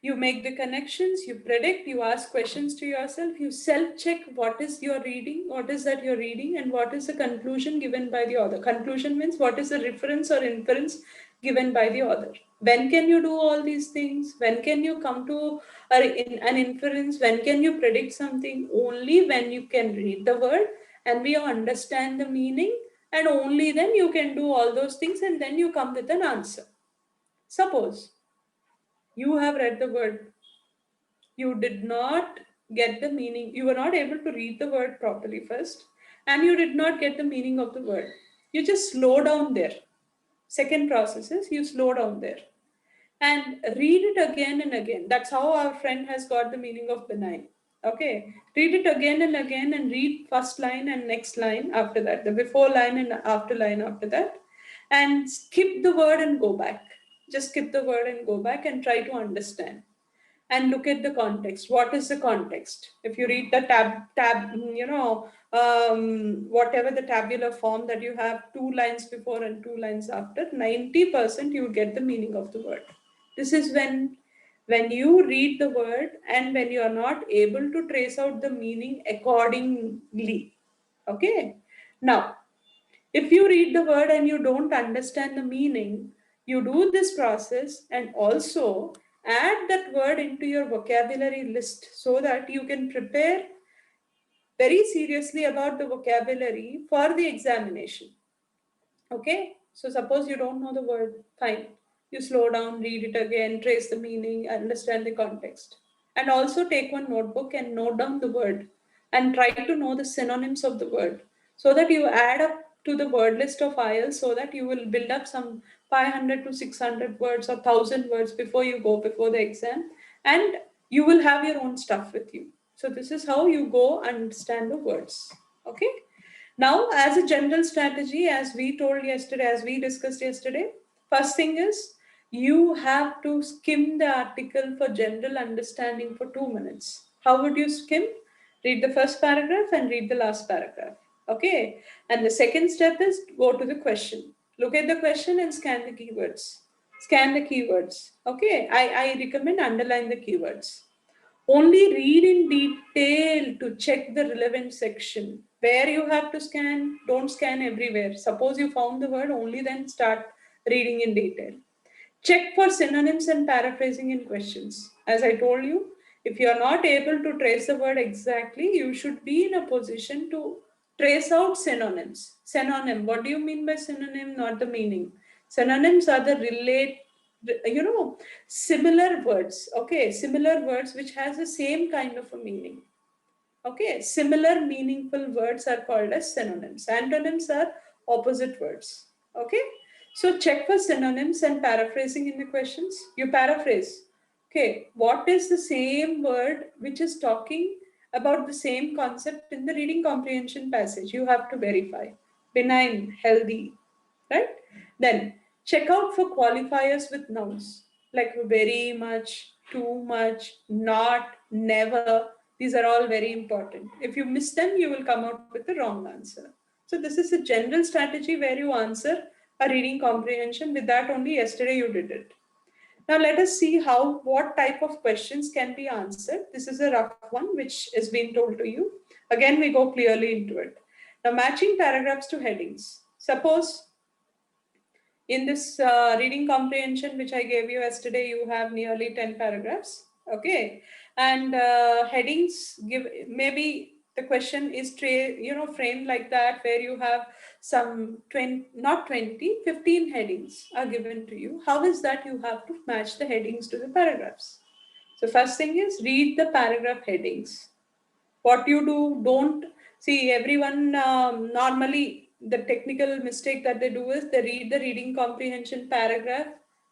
[SPEAKER 1] you make the connections, you predict, you ask questions to yourself, you self-check what is your reading, what is that you're reading, and what is the conclusion given by the author. Conclusion means what is the reference or inference given by the author. When can you do all these things? When can you come to an inference? When can you predict something? Only when you can read the word and we understand the meaning, and only then you can do all those things and then you come with an answer. Suppose you have read the word, you did not get the meaning, you were not able to read the word properly first, and you did not get the meaning of the word. You just slow down there. Second process is you slow down there and read it again and again. That's how our friend has got the meaning of benign. Okay, read it again and again and read first line and next line after that, the before line and after line after that, and skip the word and go back. Just skip the word and go back and try to understand and look at the context. What is the context? If you read the whatever the tabular form that you have, two lines before and two lines after, 90% you get the meaning of the word. This is when you read the word and when you are not able to trace out the meaning accordingly. Okay. Now, if you read the word and you don't understand the meaning, you do this process and also add that word into your vocabulary list so that you can prepare very seriously about the vocabulary for the examination. Okay, so suppose you don't know the word, fine. You slow down, read it again, trace the meaning, understand the context. And also take one notebook and note down the word. and try to know the synonyms of the word so that you add up to the word list of IELTS so that you will build up some 500 to 600 words or 1000 words before you go before the exam, and you will have your own stuff with you. So this is how you go understand the words. Okay. Now, as a general strategy, as we told yesterday, as we discussed yesterday, first thing is you have to skim the article for general understanding for 2 minutes. How would you skim? Read the first paragraph and read the last paragraph. Okay. And the second step is go to the question. Look at the question and scan the keywords. Scan the keywords. Okay. I recommend underline the keywords. Only read in detail to check the relevant section. Where you have to scan, don't scan everywhere. Suppose you found the word, only then start reading in detail. Check for synonyms and paraphrasing in questions. As I told you, if you are not able to trace the word exactly, you should be in a position to trace out synonyms. Synonym, what do you mean by synonym? Not the meaning. Synonyms are the similar words. Okay, similar words which has the same kind of a meaning. Okay, similar meaningful words are called as synonyms. Antonyms are opposite words. Okay, so check for synonyms and paraphrasing in the questions. You paraphrase. Okay, what is the same word which is talking about the same concept in the reading comprehension passage? You have to verify. Benign, healthy, right? Then check out for qualifiers with nouns like very much, too much, not, never. These are all very important. If you miss them, you will come out with the wrong answer. So this is a general strategy where you answer a reading comprehension. With that only yesterday you did it. Now let us see what type of questions can be answered. This is a rough one which is being told to you. Again, we go clearly into it. Now matching paragraphs to headings. Suppose in this reading comprehension which I gave you yesterday, you have nearly 10 paragraphs. Okay, and headings give, maybe the question is framed like that, where you have some 20, not 20, 15 headings are given to you. How is that you have to match the headings to the paragraphs? So first thing is read the paragraph headings. What you do, don't see everyone normally the technical mistake that they do is they read the reading comprehension paragraph,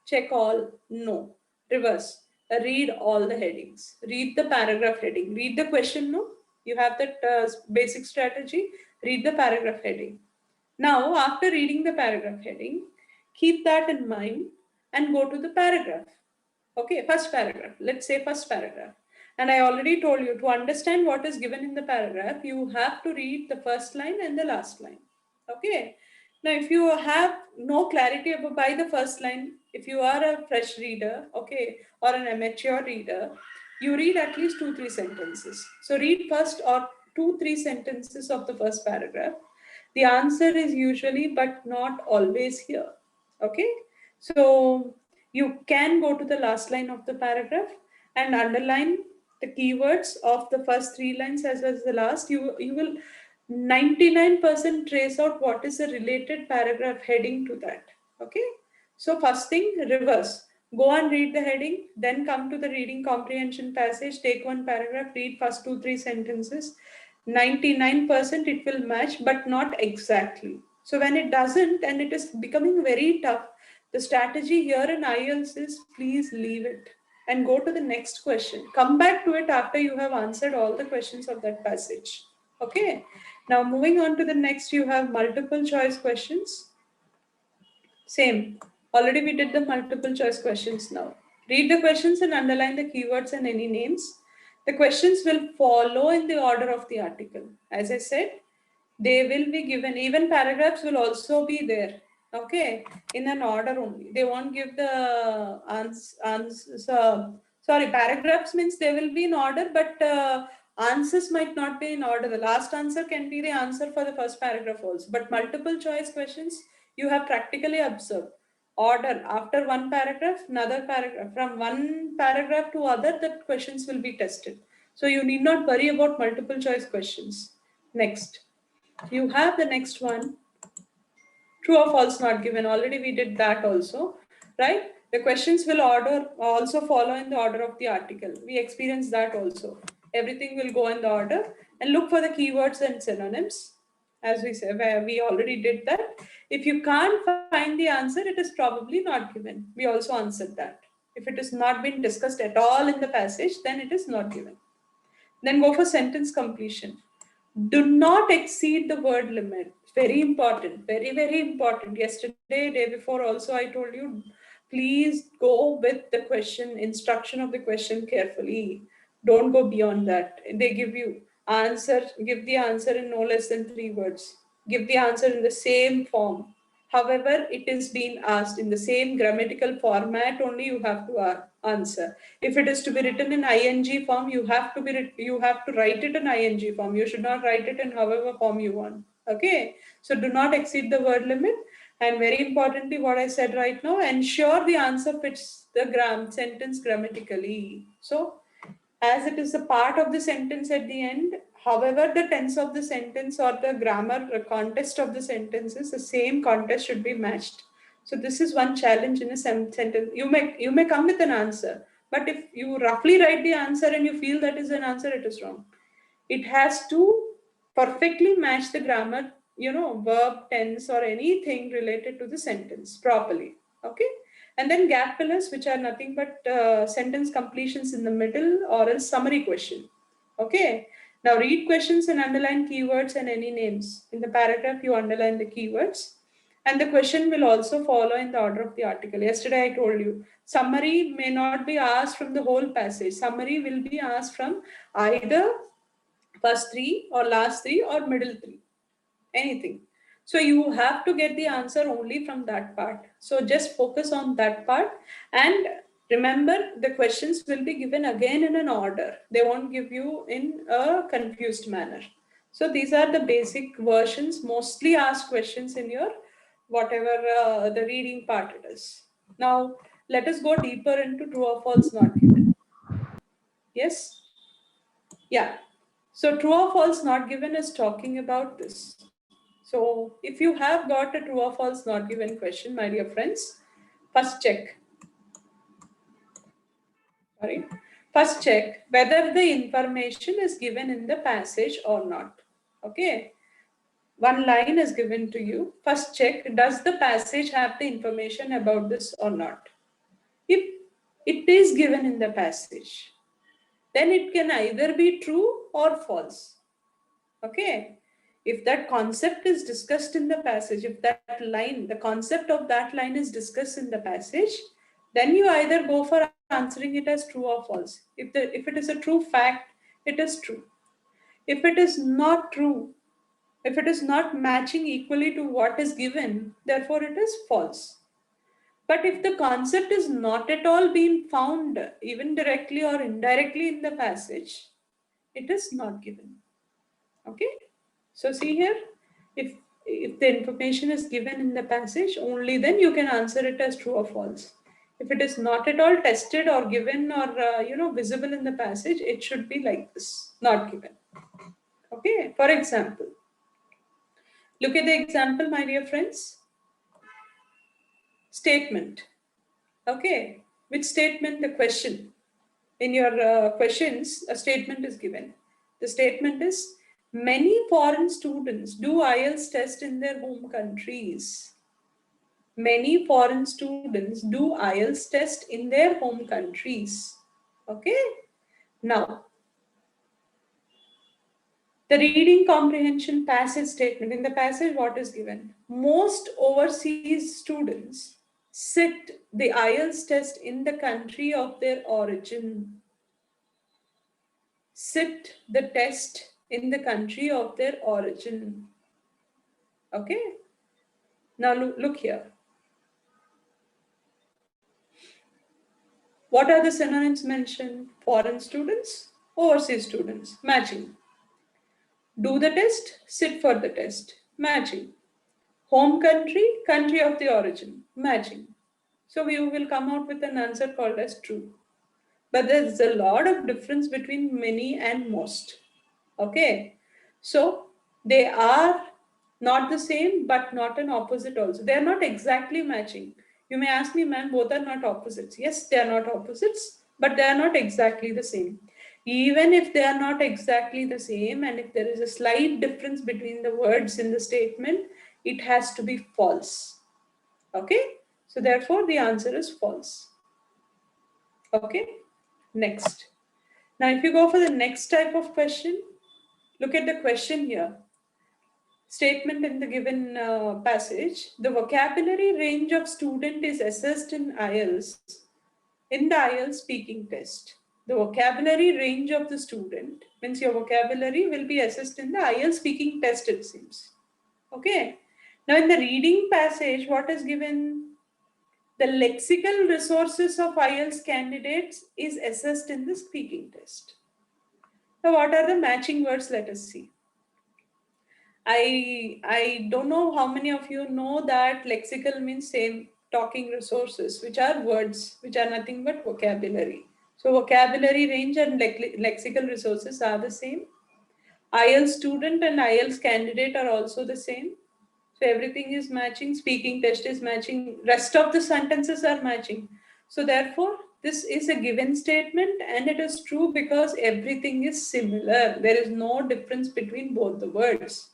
[SPEAKER 1] check all. No, reverse. Read all the headings, read the paragraph heading, read the question. No, you have that basic strategy. Read the paragraph heading. Now after reading the paragraph heading, keep that in mind and go to the paragraph. Okay, first paragraph. Let's say first paragraph. And I already told you, to understand what is given in the paragraph, you have to read the first line and the last line. Okay. Now, if you have no clarity about by the first line, if you are a fresh reader, okay, or an amateur reader, you read at least 2-3 sentences. So read first or 2-3 sentences of the first paragraph. The answer is usually, but not always here. Okay. So you can go to the last line of the paragraph and underline the keywords of the first 3 lines as well as the last. You will 99% trace out what is the related paragraph heading to that. Okay. So first thing, reverse. Go and read the heading, then come to the reading comprehension passage, take one paragraph, read first 2-3 sentences. 99% it will match, but not exactly. So when it doesn't and it is becoming very tough, the strategy here in IELTS is please leave it and go to the next question. Come back to it after you have answered all the questions of that passage. Okay. Now moving on to the next, you have multiple choice questions. Same. Already we did the multiple choice questions now. Read the questions and underline the keywords and any names. The questions will follow in the order of the article. As I said, they will be given, even paragraphs will also be there. Okay, in an order only. They won't give the answers. Sorry, paragraphs means they will be in order, but answers might not be in order. The last answer can be the answer for the first paragraph also. But multiple choice questions, you have practically observed. Order after one paragraph, another paragraph. From one paragraph to other, the questions will be tested. So you need not worry about multiple choice questions. Next. You have the next one. True or false not given. Already we did that also, right? The questions will also follow in the order of the article. We experienced that also. Everything will go in the order, and look for the keywords and synonyms. As we said, where we already did that. If you can't find the answer, it is probably not given. We also answered that. If it is not been discussed at all in the passage, then it is not given. Then go for sentence completion. Do not exceed the word limit. Very important, very, very important. Yesterday, day before, also I told you, please go with the question, instruction of the question carefully. Don't go beyond that. They give you answer, give the answer in no less than 3 words. Give the answer in the same form. However, it is being asked in the same grammatical format only you have to answer. If it is to be written in ing form, you have to write it in ing form. You should not write it in however form you want. Okay, so do not exceed the word limit. And very importantly, what I said right now, ensure the answer fits the sentence grammatically. So as it is a part of the sentence at the end, however the tense of the sentence or the grammar context of the sentence is, the same context should be matched. So this is one challenge in a sentence. You may come with an answer, but if you roughly write the answer and you feel that is an answer, it is wrong. It has to perfectly match the grammar, verb, tense, or anything related to the sentence properly. Okay. And then gap fillers, which are nothing but sentence completions in the middle or a summary question. Okay. Now read questions and underline keywords and any names. In the paragraph, you underline the keywords. And the question will also follow in the order of the article. Yesterday, I told you, summary may not be asked from the whole passage. Summary will be asked from either first 3 or last 3 or middle 3, anything. So you have to get the answer only from that part. So just focus on that part, and remember the questions will be given again in an order. They won't give you in a confused manner. So these are the basic versions, mostly asked questions in your whatever the reading part it is. Now let us go deeper into true or false not given. Yes? Yeah. So true or false not given is talking about this. So if you have got a true or false not given question, my dear friends, first check. Sorry. First check whether the information is given in the passage or not. Okay. One line is given to you. First check, does the passage have the information about this or not? If it is given in the passage, then it can either be true or false. Okay. If that concept is discussed in the passage, if that line, the concept of that line is discussed in the passage, then you either go for answering it as true or false. If it is a true fact, it is true. If it is not true, if it is not matching equally to what is given, therefore it is false. But if the concept is not at all being found, even directly or indirectly in the passage, it is not given. Okay. So see here, if the information is given in the passage, only then you can answer it as true or false. If it is not at all tested or given or visible in the passage, it should be like this, not given. Okay. For example, look at the example, my dear friends. Statement. Okay. Which statement? The question. In your questions, a statement is given. The statement is, many foreign students do IELTS test in their home countries. Many foreign students do IELTS test in their home countries. Okay. Now, the reading comprehension passage statement. In the passage, what is given? Most overseas students sit the IELTS test in the country of their origin. Sit the test in the country of their origin. Okay. Now look here. What are the synonyms mentioned? Foreign students, overseas students, matching. Do the test, sit for the test, matching. Home country, country of the origin, matching. So we will come out with an answer called as true. But there's a lot of difference between many and most. Okay. So they are not the same, but not an opposite also. They are not exactly matching. You may ask me, ma'am, both are not opposites. Yes, they are not opposites, but they are not exactly the same. Even if they are not exactly the same, and if there is a slight difference between the words in the statement, it has to be false. Okay, so therefore the answer is false. Okay, next. Now if you go for the next type of question, look at the question here. Statement in the given passage: the vocabulary range of student is assessed in IELTS in the IELTS speaking test. The vocabulary range of the student means your vocabulary will be assessed in the IELTS speaking test, it seems. Okay. Now in the reading passage, what is given? The lexical resources of IELTS candidates is assessed in the speaking test. Now what are the matching words? Let us see. I don't know how many of you know that lexical means same talking resources, which are words, which are nothing but vocabulary. So vocabulary range and lexical resources are the same. IELTS student and IELTS candidate are also the same. So everything is matching, speaking test is matching, rest of the sentences are matching. So therefore, this is a given statement and it is true because everything is similar. There is no difference between both the words.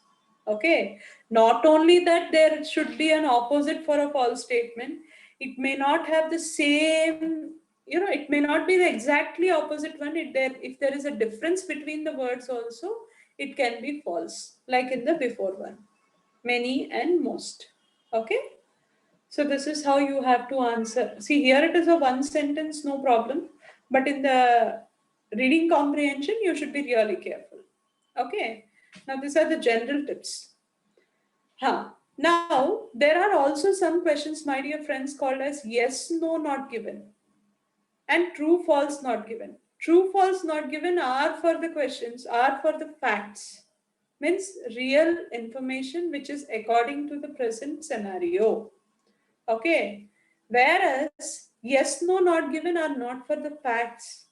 [SPEAKER 1] Okay, not only that, there should be an opposite for a false statement. It may not have the same, it may not be the exactly opposite one. If there is a difference between the words also, it can be false, like in the before one, many and most. Okay, so this is how you have to answer. See, here it is a one sentence, no problem, but in the reading comprehension you should be really careful. Okay, now these are the general tips. Now, there are also some questions, my dear friends, called as yes, no, not given, and true, false, not given. True, false, not given are for the questions, are for the facts, means real information which is according to the present scenario. Okay. Whereas yes, no, not given are not for the facts.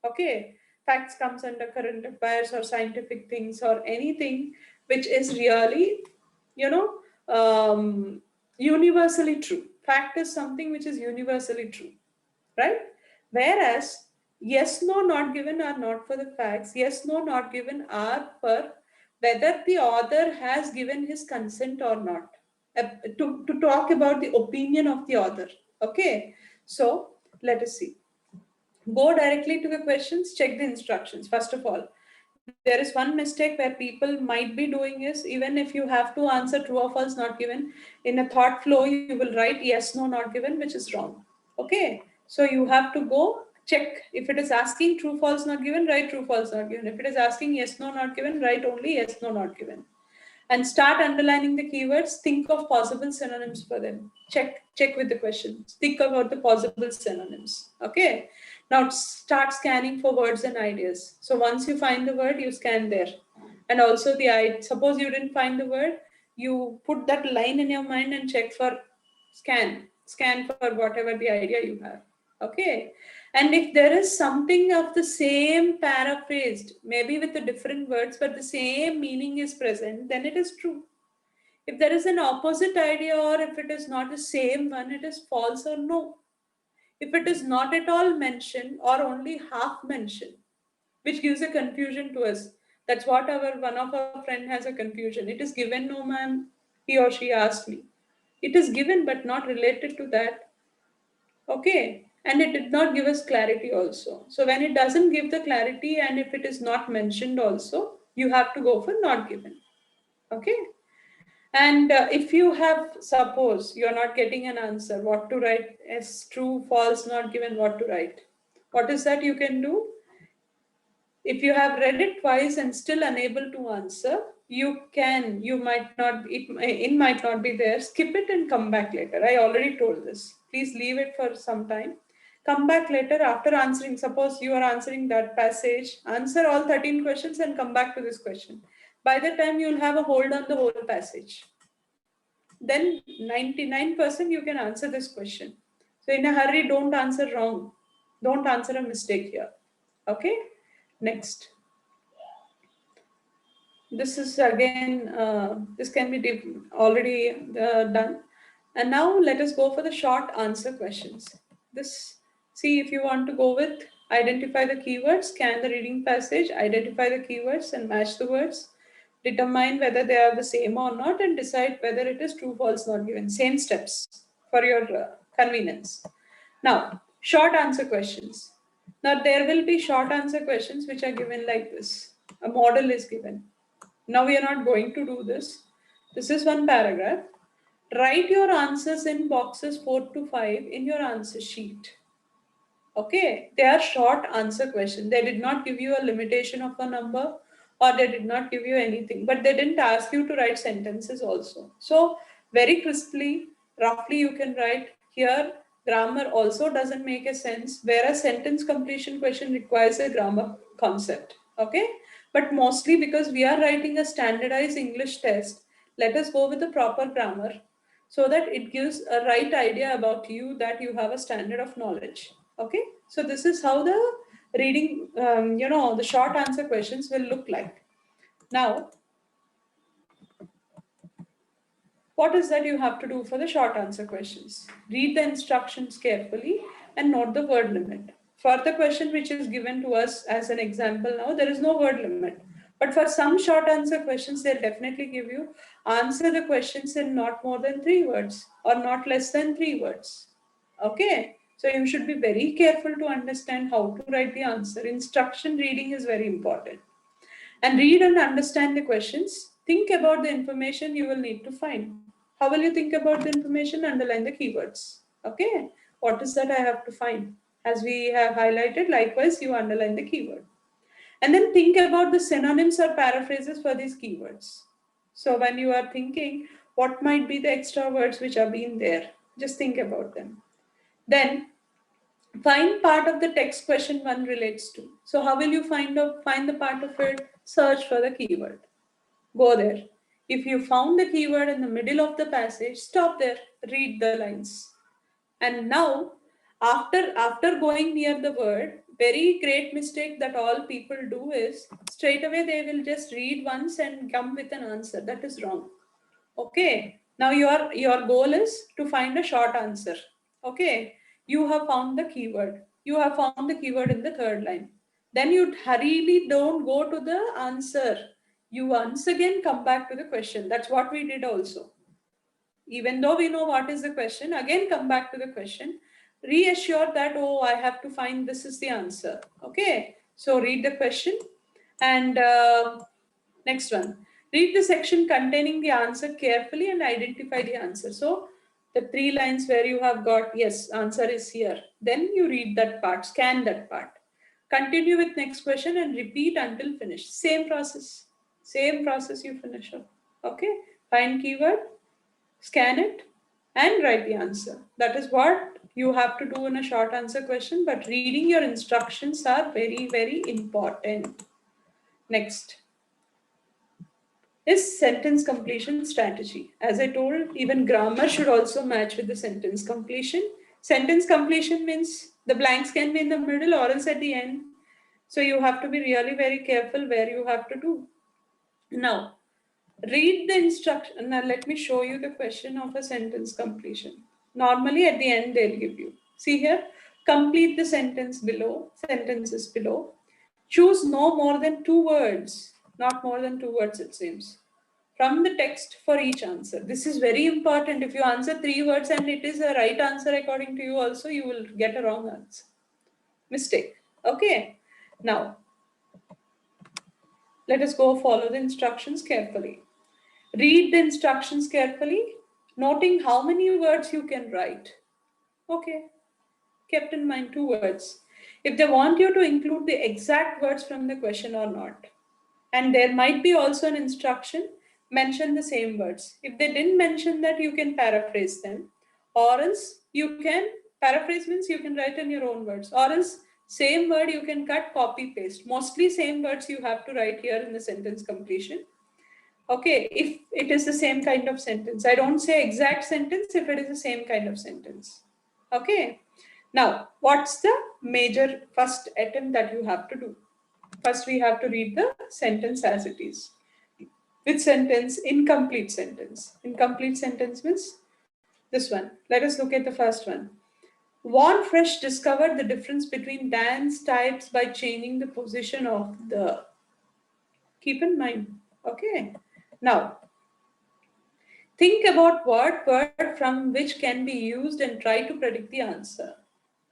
[SPEAKER 1] Okay. Facts comes under current affairs or scientific things or anything which is really, you know, universally true. Fact is something which is universally true, right? Whereas yes, no, not given are not for the facts. Yes, no, not given are for whether the author has given his consent or not. To talk about the opinion of the author. Okay, so let us see. Go directly to the questions, check the instructions. First of all, there is one mistake where people might be doing is, even if you have to answer true or false not given, in a thought flow you will write yes, no, not given, which is wrong. Okay, so you have to go check. If it is asking true, false, not given, write true, false, not given. If it is asking yes, no, not given, write only yes, no, not given, and start underlining the keywords. Think of possible synonyms for them. Check with the questions. Think about the possible synonyms. Okay, now start scanning for words and ideas. So once you find the word, you scan there. And also suppose you didn't find the word, you put that line in your mind and check for scan for whatever the idea you have. Okay, and if there is something of the same paraphrased, maybe with the different words, but the same meaning is present, then it is true. If there is an opposite idea or if it is not the same one, it is false or no. If it is not at all mentioned or only half mentioned, which gives a confusion to us. That's what our one of our friend has a confusion. It is given, no ma'am, he or she asked me. It is given but not related to that. Okay, and it did not give us clarity also. So when it doesn't give the clarity and if it is not mentioned also, you have to go for not given. Okay, and if you have, suppose you are not getting an answer, what to write as true, false, not given, what to write? What is that you can do? If you have read it twice and still unable to answer, you might not, it might not be there. Skip it and come back later. I already told this. Please leave it for some time. Come back later after answering. Suppose you are answering that passage, answer all 13 questions and come back to this question. By the time you'll have a hold on the whole passage. Then 99% you can answer this question. So in a hurry, don't answer wrong. Don't answer a mistake here. Okay? Next. This is again, this can be already done. And now let us go for the short answer questions. This, see if you want to go with Identify the keywords, scan the reading passage, identify the keywords and match the words. Determine whether they are the same or not and decide whether it is true, false, not given. Same steps for your convenience. Now, short answer questions. Now, there will be short answer questions which are given like this. A model is given. Now, we are not going to do this. This is one paragraph. Write your answers in boxes 4 to 5 in your answer sheet. Okay, they are short answer questions. They did not give you a limitation of a number or they did not give you anything, but they didn't ask you to write sentences also. So, very crisply, roughly, you can write here. Grammar also doesn't make a sense, whereas sentence completion question requires a grammar concept. Okay, but mostly because we are writing a standardized English test, let us go with the proper grammar so that it gives a right idea about you that you have a standard of knowledge. Okay, so this is how the reading, the short answer questions will look like. Now, what is that you have to do for the short answer questions? Read the instructions carefully and note the word limit. For the question which is given to us as an example now, there is no word limit. But for some short answer questions, they'll definitely give you answer the questions in not more than 3 words or not less than 3 words. Okay, so you should be very careful to understand how to write the answer. Instruction reading is very important. And read and understand the questions. Think about the information you will need to find. How will you think about the information? Underline the keywords. Okay, what is that I have to find? As we have highlighted, likewise, you underline the keyword. And then think about the synonyms or paraphrases for these keywords. So when you are thinking, what might be the extra words which are being there? Just think about them. Then find part of the text question one relates to. So how will you find the part of it? Search for the keyword. Go there. If you found the keyword in the middle of the passage, stop there, read the lines. And now, after going near the word, very great mistake that all people do is straight away they will just read once and come with an answer. That is wrong. Okay, now your goal is to find a short answer. Okay, you have found the keyword. You have found the keyword in the third line. Then you hurriedly don't go to the answer. You once again come back to the question. That's what we did also. Even though we know what is the question, again come back to the question. Reassure that, oh, I have to find this is the answer. Okay, so read the question and next one. Read the section containing the answer carefully and identify the answer. So the 3 lines where you have got, yes, answer is here. Then you read that part, scan that part. Continue with next question and repeat until finish. Same process you finish up. Okay, find keyword, scan it and write the answer. That is what you have to do in a short answer question, but reading your instructions are very, very important. Next is sentence completion strategy. As I told, even grammar should also match with the sentence completion. Sentence completion means the blanks can be in the middle or else at the end. So you have to be really very careful where you have to do. Now, read the instruction. Now, let me show you the question of a sentence completion. Normally, at the end, they'll give you. See here, complete the sentence below, sentences below. Choose no more than 2 words, not more than 2 words, it seems, from the text for each answer. This is very important. If you answer 3 words and it is a right answer according to you, also, you will get a wrong answer. Mistake. Okay. Now, let us go follow the instructions carefully. Read the instructions carefully, noting how many words you can write. Okay, kept in mind 2 words. If they want you to include the exact words from the question or not. And there might be also an instruction, mention the same words. If they didn't mention that, you can paraphrase them. Or else you can, paraphrase means you can write in your own words. Or else same word you can cut, copy, paste. Mostly same words you have to write here in the sentence completion. Okay, if it is the same kind of sentence. I don't say exact sentence if it is the same kind of sentence. Okay, now what's the major first attempt that you have to do? First, we have to read the sentence as it is. Which sentence? Incomplete sentence. Incomplete sentence means this one. Let us look at the first one. Von Fresh discovered the difference between dance types by changing the position of the. Keep in mind. Okay. Now, think about what word from which can be used and try to predict the answer.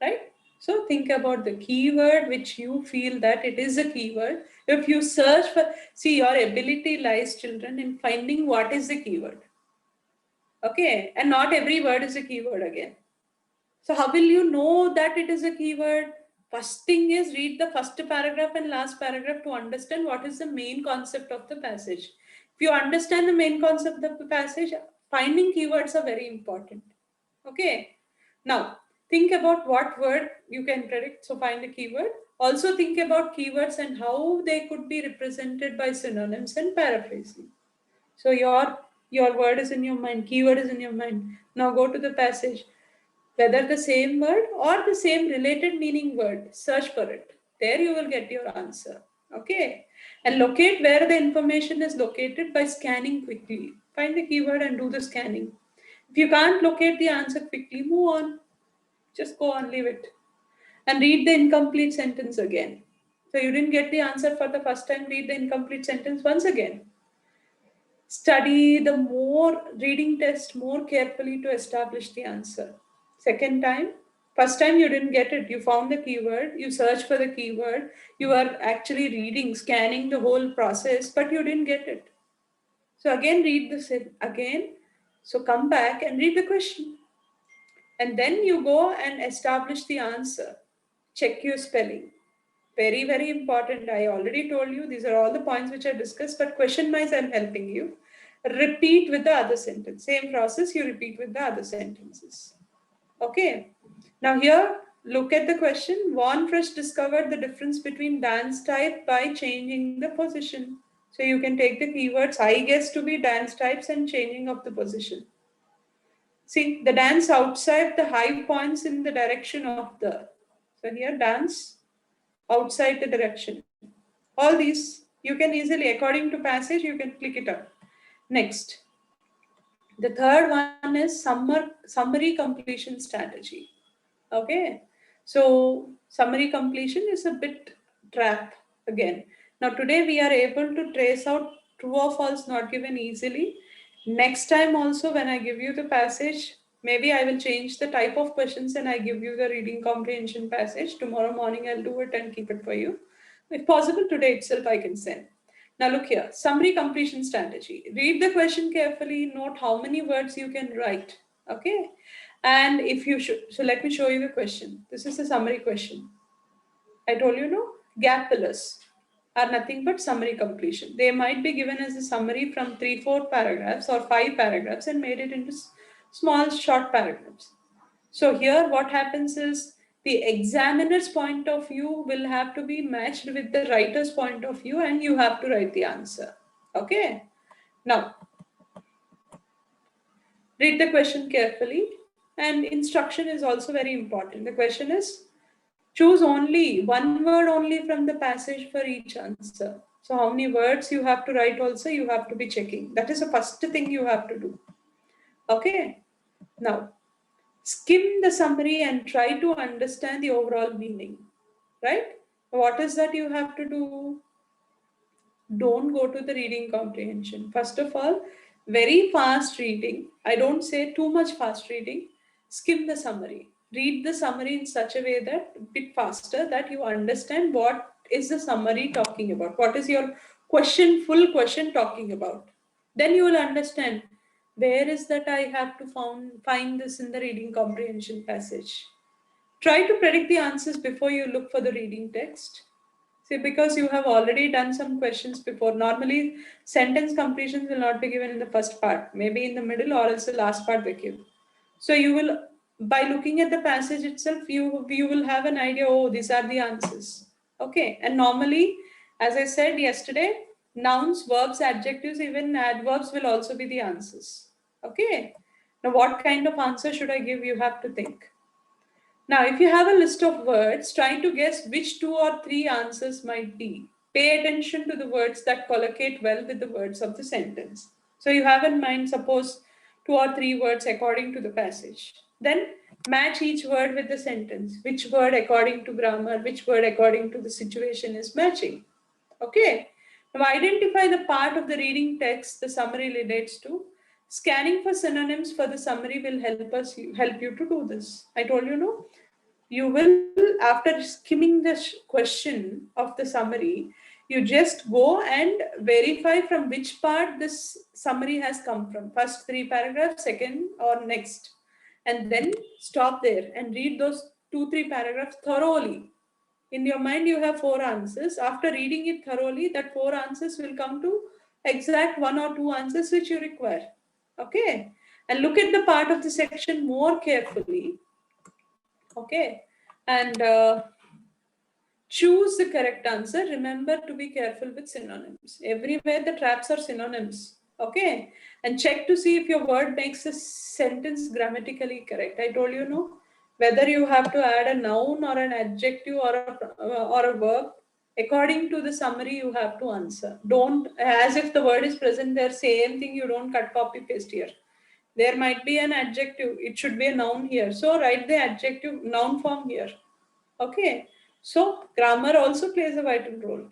[SPEAKER 1] Right? So think about the keyword which you feel that it is a keyword. If you search for, see, your ability lies, children, in finding what is the keyword. Okay, and not every word is a keyword again. So how will you know that it is a keyword? First thing is read the first paragraph and last paragraph to understand what is the main concept of the passage. If you understand the main concept of the passage, finding keywords are very important. Okay. Now, think about what word you can predict. So find a keyword. Also think about keywords and how they could be represented by synonyms and paraphrasing. So your word is in your mind, keyword is in your mind. Now go to the passage. Whether the same word or the same related meaning word, search for it. There you will get your answer. Okay. And locate where the information is located by scanning quickly. Find the keyword and do the scanning. If you can't locate the answer quickly, move on. Just go on, leave it. And read the incomplete sentence again. So you didn't get the answer for the first time, read the incomplete sentence once again. Study the more reading test more carefully to establish the answer. Second time, first time you didn't get it. You found the keyword, you search for the keyword, you are actually reading, scanning the whole process, but you didn't get it. So again, read this again. So come back and read the question. And then you go and establish the answer. Check your spelling. Very, very important. I already told you these are all the points which I discussed, but question wise, I'm helping you. Repeat with the other sentence. Same process, you repeat with the other sentences. Okay. Now, here, look at the question. Von Frisch discovered the difference between dance type by changing the position. So, you can take the keywords I guess to be dance types and changing of the position. See, the dance outside the high points in the direction of the. So, here, dance outside the direction. All these you can easily, according to passage, you can click it up. Next, the third one is summary completion strategy. Okay, so summary completion is a bit trap again. Now today we are able to trace out true or false not given easily. Next time also when I give you the passage, maybe I will change the type of questions and I give you the reading comprehension passage. Tomorrow morning I'll do it and keep it for you. If possible, today itself I can send. Now look here, summary completion strategy. Read the question carefully, note how many words you can write. Okay. And if you should, so let me show you the question. This is a summary question. I told you, no, gap fillers are nothing but summary completion. They might be given as a summary from 3-4 paragraphs or 5 paragraphs and made it into small short paragraphs. So here what happens is the examiner's point of view will have to be matched with the writer's point of view and you have to write the answer. Okay. Now, read the question carefully and instruction is also very important. The question is choose only one word only from the passage for each answer. So how many words you have to write also you have to be checking. That is the first thing you have to do. Okay. Now, skim the summary and try to understand the overall meaning. Right? What is that you have to do? Don't go to the reading comprehension. First of all, very fast reading. I don't say too much fast reading. Skim the summary. Read the summary in such a way that a bit faster that you understand what is the summary talking about. What is your question, full question talking about. Then you will understand where is that I have to find this in the reading comprehension passage. Try to predict the answers before you look for the reading text. See, because you have already done some questions before. Normally, sentence completions will not be given in the first part, maybe in the middle or else the last part they give. So you will, by looking at the passage itself, you will have an idea, oh, these are the answers. Okay, and normally, as I said yesterday, nouns, verbs, adjectives, even adverbs will also be the answers. Okay, now what kind of answer should I give? You have to think. Now, if you have a list of words, try to guess which 2 or 3 answers might be. Pay attention to the words that collocate well with the words of the sentence. So you have in mind, suppose 2 or 3 words according to the passage. Then Match each word with the sentence. Which word according to grammar, which word according to the situation is matching. Okay. Now identify the part of the reading text the summary relates to. Scanning for synonyms for the summary will help you to do this. I told you, no? You will, after skimming the question of the summary, you just go and verify from which part this summary has come from. First three paragraphs, second or next. And then stop there and read those 2-3 paragraphs thoroughly. In your mind, you have 4 answers. After reading it thoroughly, that 4 answers will come to exact 1 or 2 answers which you require. Okay? And look at the part of the section more carefully. Okay? And choose the correct answer. Remember to be careful with synonyms. Everywhere the traps are synonyms. Okay? And check to see if your word makes a sentence grammatically correct. I told you, no? Whether you have to add a noun or an adjective or a verb, according to the summary, you have to answer. Don't, as if the word is present there, same thing, you don't cut, copy, paste here. There might be an adjective, it should be a noun here. So write the adjective noun form here. Okay. So grammar also plays a vital role.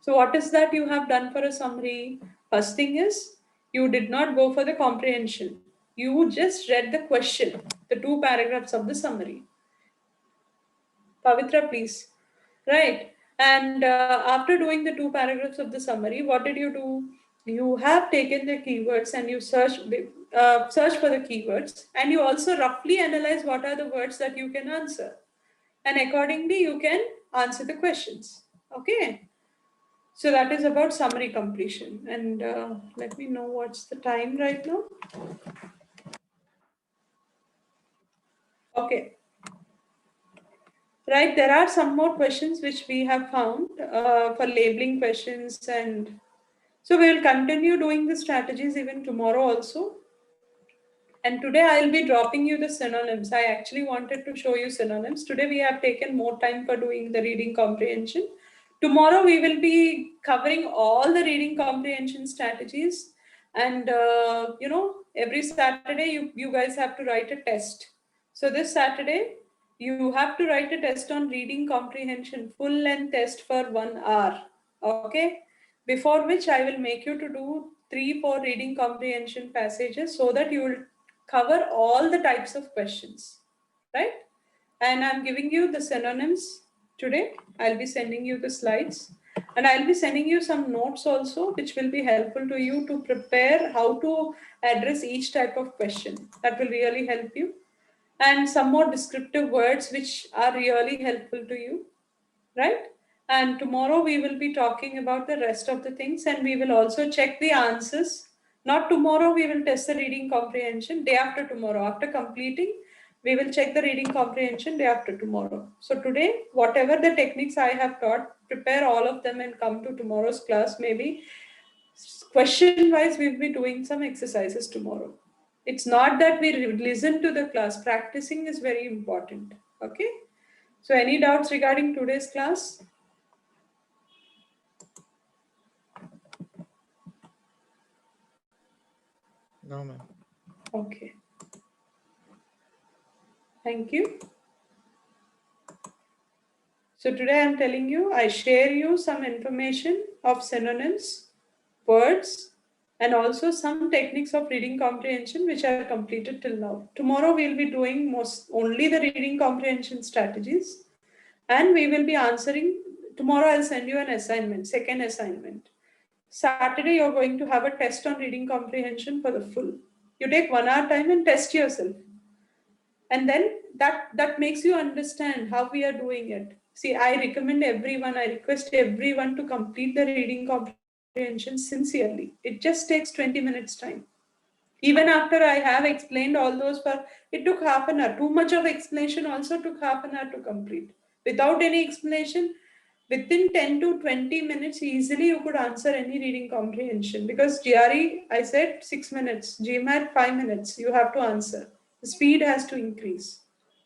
[SPEAKER 1] So what is that you have done for a summary? First thing is you did not go for the comprehension. You just read the question, the 2 paragraphs of the summary. Pavitra, please. Right. And after doing the 2 paragraphs of the summary, what did you do? You have taken the keywords and you search for the keywords, and you also roughly analyze what are the words that you can answer. And accordingly, you can answer the questions. Okay. So that is about summary completion. And let me know what's the time right now. Okay. Right, there are some more questions which we have found for labeling questions, and so we will continue doing the strategies even tomorrow also. And today I'll be dropping you the synonyms. I actually wanted to show you synonyms. Today we have taken more time for doing the reading comprehension. Tomorrow we will be covering all the reading comprehension strategies. And every Saturday you guys have to write a test. So this Saturday you have to write a test on reading comprehension, full length test for 1 hour. Okay. Before which I will make you to do 3-4 reading comprehension passages so that you will cover all the types of questions, right? And I'm giving you the synonyms today. I'll be sending you the slides, and I'll be sending you some notes also, which will be helpful to you to prepare how to address each type of question. That will really help you. And some more descriptive words which are really helpful to you, right? And tomorrow we will be talking about the rest of the things, and we will also check the answers. Not tomorrow, we will test the reading comprehension. Day after tomorrow, after completing, we will check the reading comprehension day after tomorrow. So today, whatever the techniques I have taught, prepare all of them and come to tomorrow's class. Maybe question wise, we'll be doing some exercises tomorrow. It's not that we listen to the class. Practicing is very important. Okay. So any doubts regarding today's class?
[SPEAKER 3] No, ma'am.
[SPEAKER 1] Okay. Thank you. So today I'm telling you, I share you some information of synonyms, words, and also some techniques of reading comprehension which are completed till now. Tomorrow we'll be doing only the reading comprehension strategies, and we will be answering. Tomorrow I'll send you an assignment, second assignment. Saturday you're going to have a test on reading comprehension for the full. You take 1 hour time and test yourself. And then that makes you understand how we are doing it. See, I request everyone to complete the reading comprehension sincerely. It just takes 20 minutes time. Even after I have explained all those, it took half an hour. Too much of explanation also took half an hour to complete. Without any explanation, within 10 to 20 minutes, easily you could answer any reading comprehension. Because GRE, I said 6 minutes, GMAT 5 minutes, you have to answer. The speed has to increase.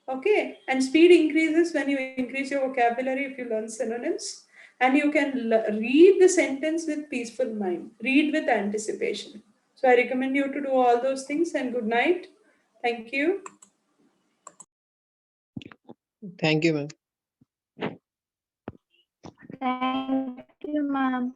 [SPEAKER 1] Okay, and speed increases when you increase your vocabulary if you learn synonyms, and you can read the sentence with peaceful mind, read with anticipation. So I recommend you to do all those things, and good night. Thank you.
[SPEAKER 4] Thank you, ma'am.
[SPEAKER 2] Thank you, ma'am.